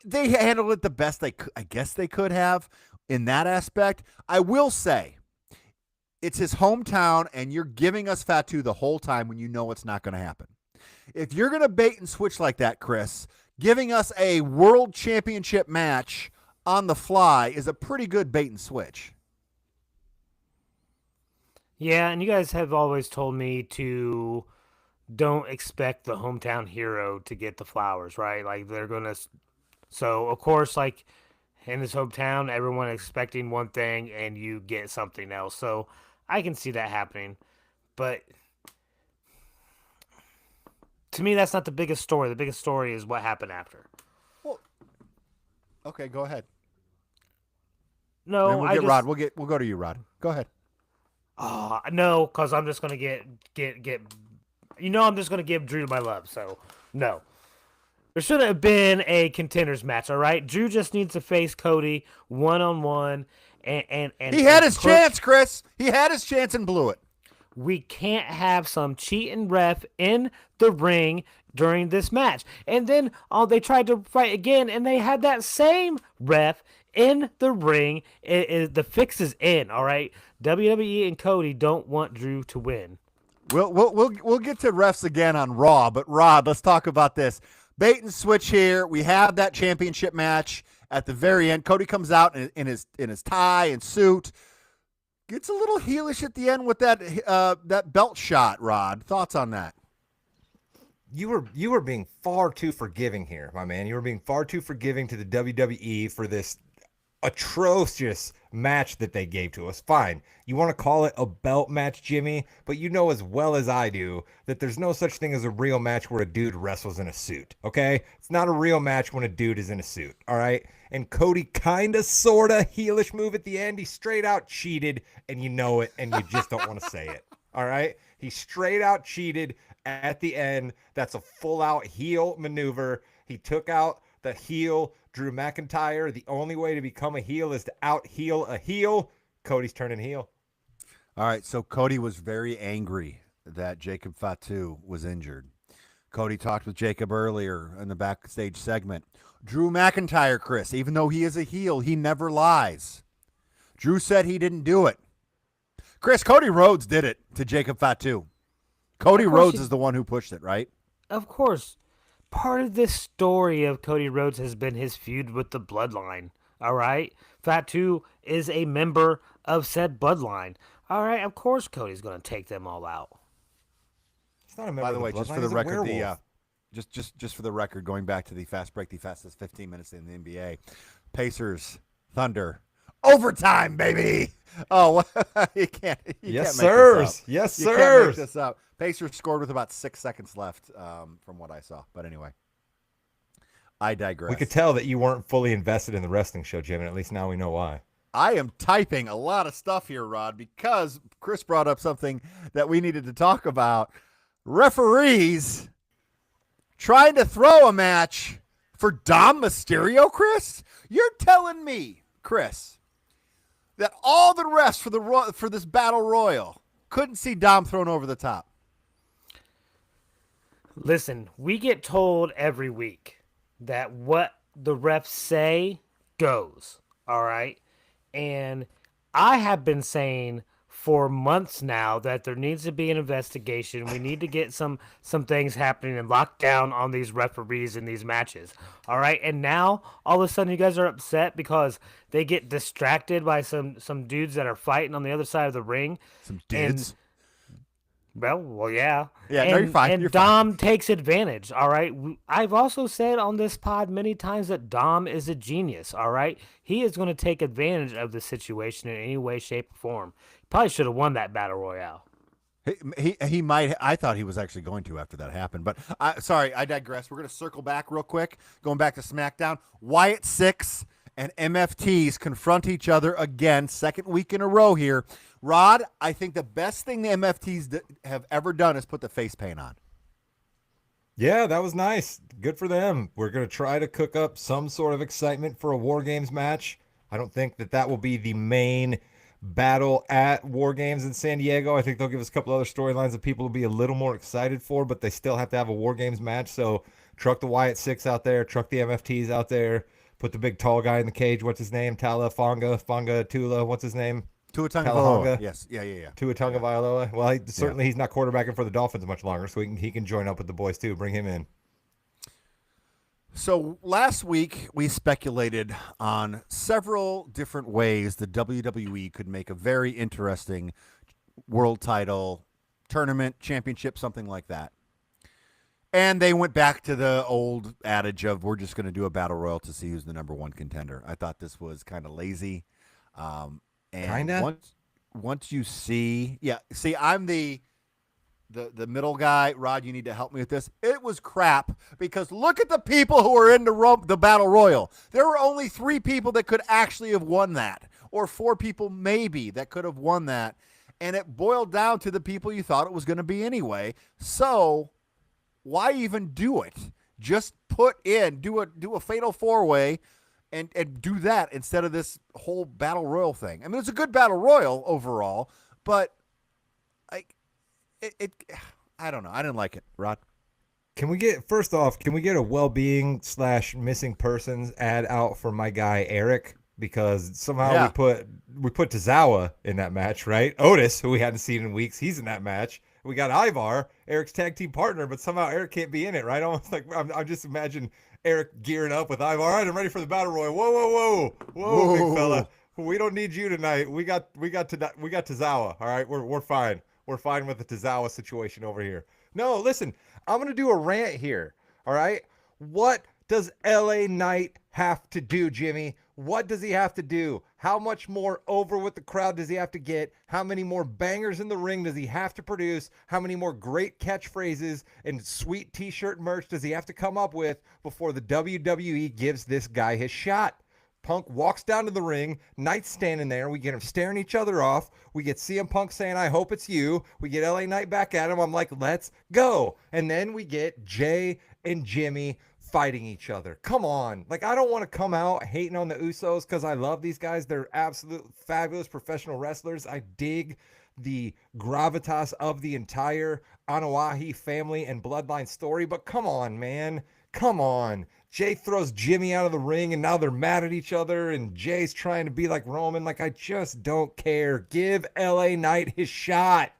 They handled it the best I guess they could have in that aspect. I will say it's his hometown, and you're giving us Fatu the whole time when you know it's not going to happen. If you're going to bait and switch like that, Chris, giving us a world championship match on the fly is a pretty good bait and switch. Yeah, and you guys have always told me to don't expect the hometown hero to get the flowers, right? Like they're going to. So, of course, like in his hometown, everyone expecting one thing and you get something else. So I can see that happening. But to me, that's not the biggest story. The biggest story is what happened after. Well, okay, go ahead. No, then we'll get Rod. We'll go to you, Rod. Go ahead. No, because I'm just gonna get. I'm just gonna give Drew my love. So no, there shouldn't have been a contenders match. All right, Drew just needs to face Cody 1-on-1, and he had his chance, Chris. He had his chance and blew it. We can't have some cheating ref in the ring during this match. And then they tried to fight again, and they had that same ref in the ring. The fix is in, all right? WWE and Cody don't want Drew to win. We'll get to refs again on Raw, but Rod, let's talk about this. Bait and switch here. We have that championship match at the very end. Cody comes out in his tie and suit. Gets a little heelish at the end with that belt shot, Rod. Thoughts on that? You were being far too forgiving here, my man. You were being far too forgiving to the WWE for this atrocious match that they gave to us. Fine. You want to call it a belt match, Jimmy, but you know as well as I do that there's no such thing as a real match where a dude wrestles in a suit, okay? It's not a real match when a dude is in a suit, all right? And Cody kind of, sort of, heelish move at the end. He straight out cheated, and you know it, and you just don't want to say it, all right? He straight out cheated at the end. That's a full-out heel maneuver. He took out the heel Drew McIntyre. The only way to become a heel is to out-heel a heel. Cody's turning heel. All right, so Cody was very angry that Jacob Fatu was injured. Cody talked with Jacob earlier in the backstage segment. Drew McIntyre, Chris, even though he is a heel, he never lies. Drew said he didn't do it. Chris, Cody Rhodes did it to Jacob Fatu. Cody Rhodes is the one who pushed it, right? Of course. Part of this story of Cody Rhodes has been his feud with the Bloodline, all right? Fatu is a member of said Bloodline. All right, of course Cody's going to take them all out. It's not a member By the of way, the just Bloodline, for the he's a record, werewolf. just for the record, going back to the fast break, the fastest 15 minutes in the NBA, Pacers, Thunder, overtime, baby. Oh, you can't. Yes, can't make sirs. this up. Yes, You can't sirs. make this up. Pacers scored with about 6 seconds left, from what I saw. But anyway, I digress. We could tell that you weren't fully invested in the wrestling show, Jim, and at least now we know why. I am typing a lot of stuff here, Rod, because Chris brought up something that we needed to talk about. Referees trying to throw a match for Dom Mysterio, Chris? You're telling me, Chris, that all the refs for this battle royal couldn't see Dom thrown over the top? Listen, we get told every week that what the refs say goes, all right? And I have been saying for months now that there needs to be an investigation. We need to get some things happening and lock down on these referees in these matches, all right? And now, all of a sudden, you guys are upset because they get distracted by some dudes that are fighting on the other side of the ring. Some dudes? Well, yeah. Yeah, and, no, you're fine. And You're fine. Dom takes advantage, all right? I've also said on this pod many times that Dom is a genius, all right? He is going to take advantage of the situation in any way, shape, or form. Probably should have won that Battle Royale. He might. I thought he was actually going to after that happened. But sorry, I digress. We're going to circle back real quick. Going back to SmackDown. Wyatt Six and MFTs confront each other again, second week in a row here. Rod, I think the best thing the MFTs have ever done is put the face paint on. Yeah, that was nice. Good for them. We're going to try to cook up some sort of excitement for a War Games match. I don't think that will be the main battle at War Games in San Diego. I think they'll give us a couple other storylines that people will be a little more excited for, but they still have to have a War Games match. So truck the Wyatt Six out there, truck the MFTs out there, put the big tall guy in the cage. What's his name? Fonga Tula. What's his name? Tua Tagovailoa. Talahonga. Yes. Yeah. Tua Tagovailoa. Well, certainly he's not quarterbacking for the Dolphins much longer, so he can join up with the boys too. Bring him in. So last week we speculated on several different ways the WWE could make a very interesting world title tournament, championship, something like that. And they went back to the old adage of we're just going to do a battle royal to see who's the number one contender. I thought this was kind of lazy. And once you see, I'm the middle guy. Rod, you need to help me with this. It was crap because look at the people who are in the battle royal. There were only 3 people that could actually have won that, or 4 people maybe that could have won that, and it boiled down to the people you thought it was going to be anyway. So why even do it? Just do a fatal 4-way. And do that instead of this whole battle royal thing. I mean, it's a good battle royal overall, but I don't know. I didn't like it, Rod. Can we get a well-being / missing persons ad out for my guy Eric? Because somehow we put Tozawa in that match, right? Otis, who we hadn't seen in weeks, he's in that match. We got Ivar, Eric's tag team partner, but somehow Eric can't be in it, right? Almost like I just imagine Eric gearing up with Ivar. All right, I'm ready for the battle royal. Whoa, big fella. We don't need you tonight. We got Tozawa. All right, we're fine. We're fine with the Tozawa situation over here. No, listen, I'm gonna do a rant here. All right, what does LA Knight have to do, Jimmy? What does he have to do? How much more over with the crowd does he have to get? How many more bangers in the ring does he have to produce? How many more great catchphrases and sweet t-shirt merch does he have to come up with before the WWE gives this guy his shot? Punk walks down to the ring. Knight's standing there. We get him staring each other off. We get CM Punk saying, I hope it's you. We get LA Knight back at him. I'm like, let's go. And then we get Jay and Jimmy fighting each other. Come on. Like, I don't want to come out hating on the Usos because I love these guys. They're absolute fabulous professional wrestlers. I dig the gravitas of the entire Anoa'i family and bloodline story. But come on, man. Come on. Jay throws Jimmy out of the ring and now they're mad at each other and Jay's trying to be like Roman. Like, I just don't care. Give LA Knight his shot.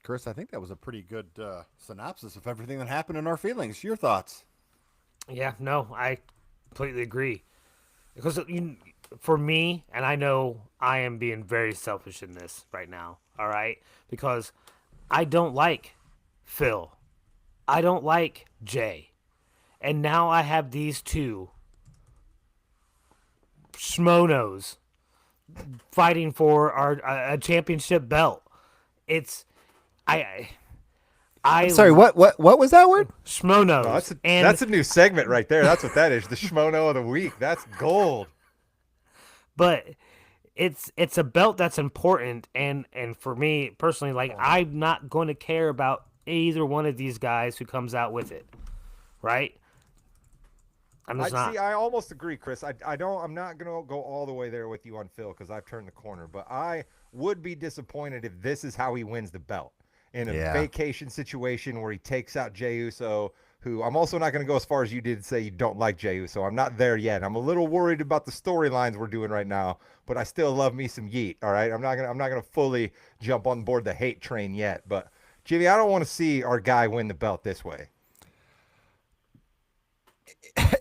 Chris, I think that was a pretty good synopsis of everything that happened in our feelings. Your thoughts? Yeah, no, I completely agree. Because for me, and I know I am being very selfish in this right now, all right? Because I don't like Phil. I don't like Jay. And now I have these 2 schmonos fighting for a championship belt. I'm sorry. What was that word? Schmonos. Oh, that's a new segment right there. That's what that is. The Schmono of the week. That's gold. But it's a belt that's important, and for me personally, like, I'm not going to care about either one of these guys who comes out with it, right? I'm just not. See, I almost agree, Chris. I'm not gonna go all the way there with you on Phil because I've turned the corner, but I would be disappointed if this is how he wins the belt in a vacation situation where he takes out Jey Uso, who I'm also not going to go as far as you did and say you don't like Jey Uso. I'm not there yet. I'm a little worried about the storylines we're doing right now, but I still love me some Yeet. All right, I'm not gonna fully jump on board the hate train yet, but Jimmy, I don't want to see our guy win the belt this way.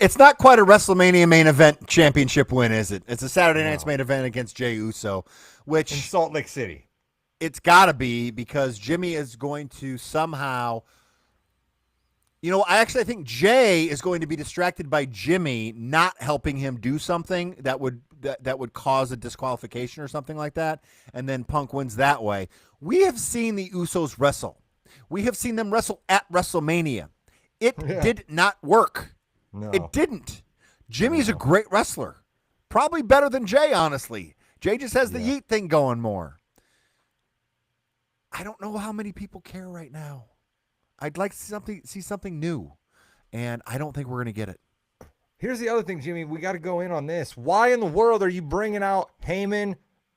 It's not quite a WrestleMania main event championship win, is it? It's a Saturday night's main event against Jey Uso, which in Salt Lake City. It's got to be because Jimmy is going to somehow. I think Jay is going to be distracted by Jimmy not helping him do something that would cause a disqualification or something like that, and then Punk wins that way. We have seen the Usos wrestle. We have seen them wrestle at WrestleMania. It did not work. No. It didn't. Jimmy's a great wrestler. Probably better than Jay, honestly. Jay just has the yeet thing going more. I don't know how many people care right now. I'd like to see something new, and I don't think we're going to get it. Here's the other thing, Jimmy. We got to go in on this. Why in the world are you bringing out Heyman,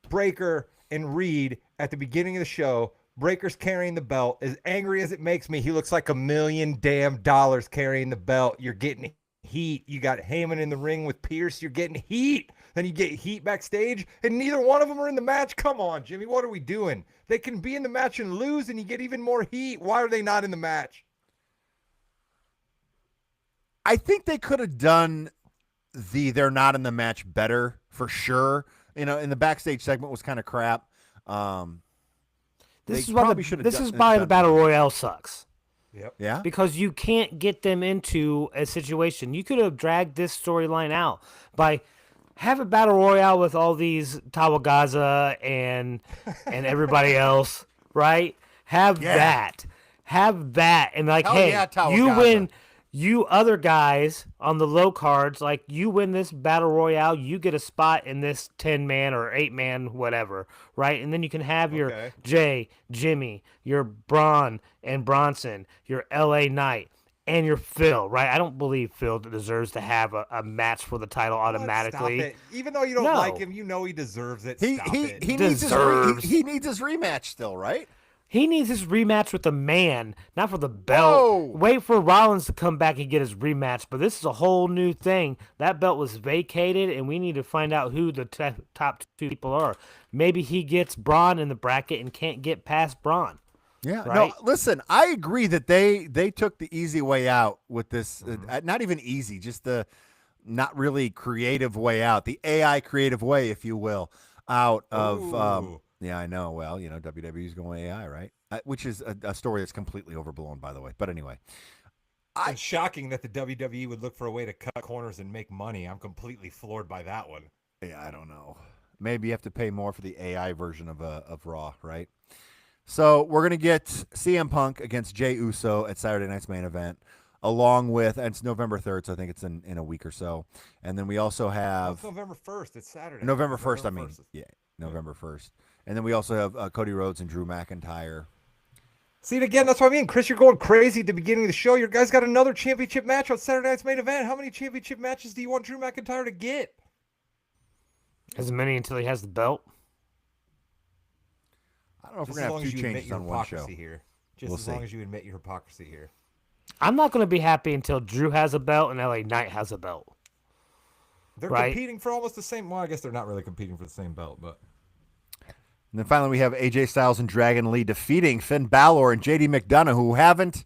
Breaker, and Reed at the beginning of the show? Breaker's carrying the belt. As angry as it makes me, he looks like $1 million damn carrying the belt. You're getting heat. You got Heyman in the ring with Pierce. You're getting heat. Then you get heat backstage, and neither one of them are in the match. Come on, Jimmy. What are we doing? They can be in the match and lose, and you get even more heat. Why are they not in the match? I think they could have done they're not in the match better for sure. In the backstage segment was kind of crap. This is why the Battle Royale sucks. Yep. Yeah. Because you can't get them into a situation. You could have dragged this storyline out by have a Battle Royale with all these Tawagaza and everybody else, right? Have that, and like, Hell hey, yeah, you Tawagaza. win. You other guys on the low cards, like you win this battle royale, you get a spot in this 10-man or 8-man, whatever, right? And then you can have your Jay, Jimmy, your Braun and Bronson, your LA Knight, and your Phil, right? I don't believe Phil deserves to have a match for the title automatically. Stop it. Even though you don't like him, you know he deserves it. He needs his rematch still, right? He needs his rematch with the man, not for the belt. Whoa. Wait for Rollins to come back and get his rematch. But this is a whole new thing. That belt was vacated, and we need to find out who the top two people are. Maybe he gets Braun in the bracket and can't get past Braun. Yeah. Right? No, listen, I agree that they took the easy way out with this. Not even easy, just the not really creative way out. The AI creative way, if you will, out of yeah, I know. Well, WWE's going AI, right? Which is a story that's completely overblown, by the way. But anyway. It's shocking that the WWE would look for a way to cut corners and make money. I'm completely floored by that one. Yeah, I don't know. Maybe you have to pay more for the AI version of Raw, right? So we're going to get CM Punk against Jey Uso at Saturday night's main event, along with, and it's November 3rd, so I think it's in a week or so. And then we also have... It's November 1st. It's Saturday. November 1st, Yeah, November 1st. And then we also have Cody Rhodes and Drew McIntyre. See, again, that's what I mean. Chris, you're going crazy at the beginning of the show. Your guy's got another championship match on Saturday night's main event. How many championship matches do you want Drew McIntyre to get? As many until he has the belt. I don't know if we're going to have two changes on one show. Here. Just as long as you admit your hypocrisy here. I'm not going to be happy until Drew has a belt and LA Knight has a belt. They're competing for almost the same. Well, I guess they're not really competing for the same belt, but. And then finally, we have AJ Styles and Dragon Lee defeating Finn Balor and JD McDonough, who haven't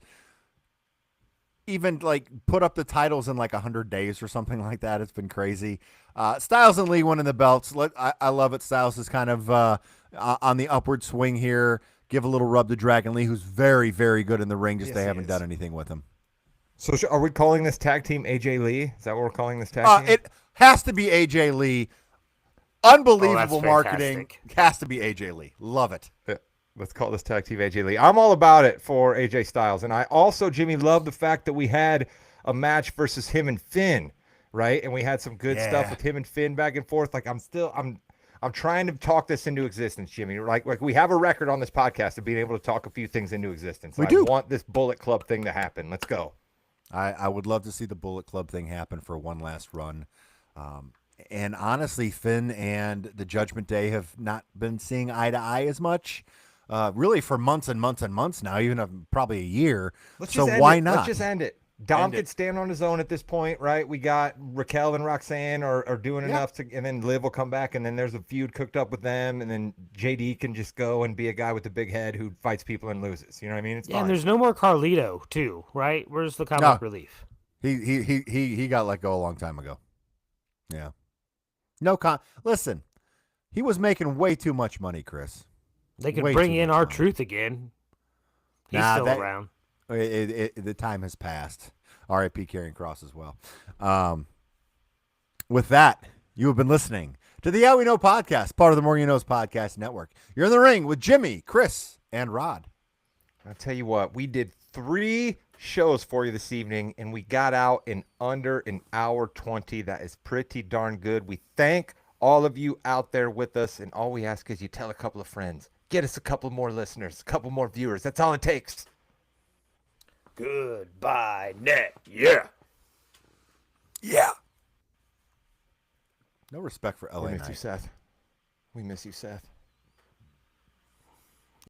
even put up the titles in 100 days or something like that. It's been crazy. Styles and Lee winning the belts. I love it. Styles is kind of on the upward swing here. Give a little rub to Dragon Lee, who's very, very good in the ring. Just they haven't done anything with him. So are we calling this tag team AJ Lee? Is that what we're calling this tag team? It has to be AJ Lee. Unbelievable marketing. Has to be AJ Lee. Love it. Yeah. Let's call this tag team AJ Lee. I'm all about it for AJ Styles. And I also, Jimmy, love the fact that we had a match versus him and Finn, right? And we had some good stuff with him and Finn back and forth. I'm trying to talk this into existence, Jimmy. Like we have a record on this podcast of being able to talk a few things into existence. I want this Bullet Club thing to happen. Let's go. I would love to see the Bullet Club thing happen for one last run. And honestly, Finn and the Judgment Day have not been seeing eye to eye as much, really for months and months and months now, even probably a year. Why not? Let's just end it. Dom could stand on his own at this point, right? We got Raquel and Roxanne are doing enough to, and then Liv will come back, and then there's a feud cooked up with them, and then JD can just go and be a guy with the big head who fights people and loses. You know what I mean? It's fine. And there's no more Carlito too, right? Where's the comic relief? He got let go a long time ago. Yeah. Listen, he was making way too much money, Chris. They could Way bring too in much our time. truth again. He's Nah, still that- around. The time has passed. R.I.P. Karrion Cross as well. With that, you have been listening to the Yeah We Know podcast, part of the More You Knows podcast network. You're in the ring with Jimmy, Chris, and Rod. I'll tell you what, we did 3 shows for you this evening, and we got out in under an hour 20. That is pretty darn good. We thank all of you out there with us, and all we ask is you tell a couple of friends. Get us a couple more listeners, a couple more viewers. That's all it takes. Goodbye, net. Yeah. Yeah. No respect for LA We miss Knight. you, Seth. We miss you, Seth.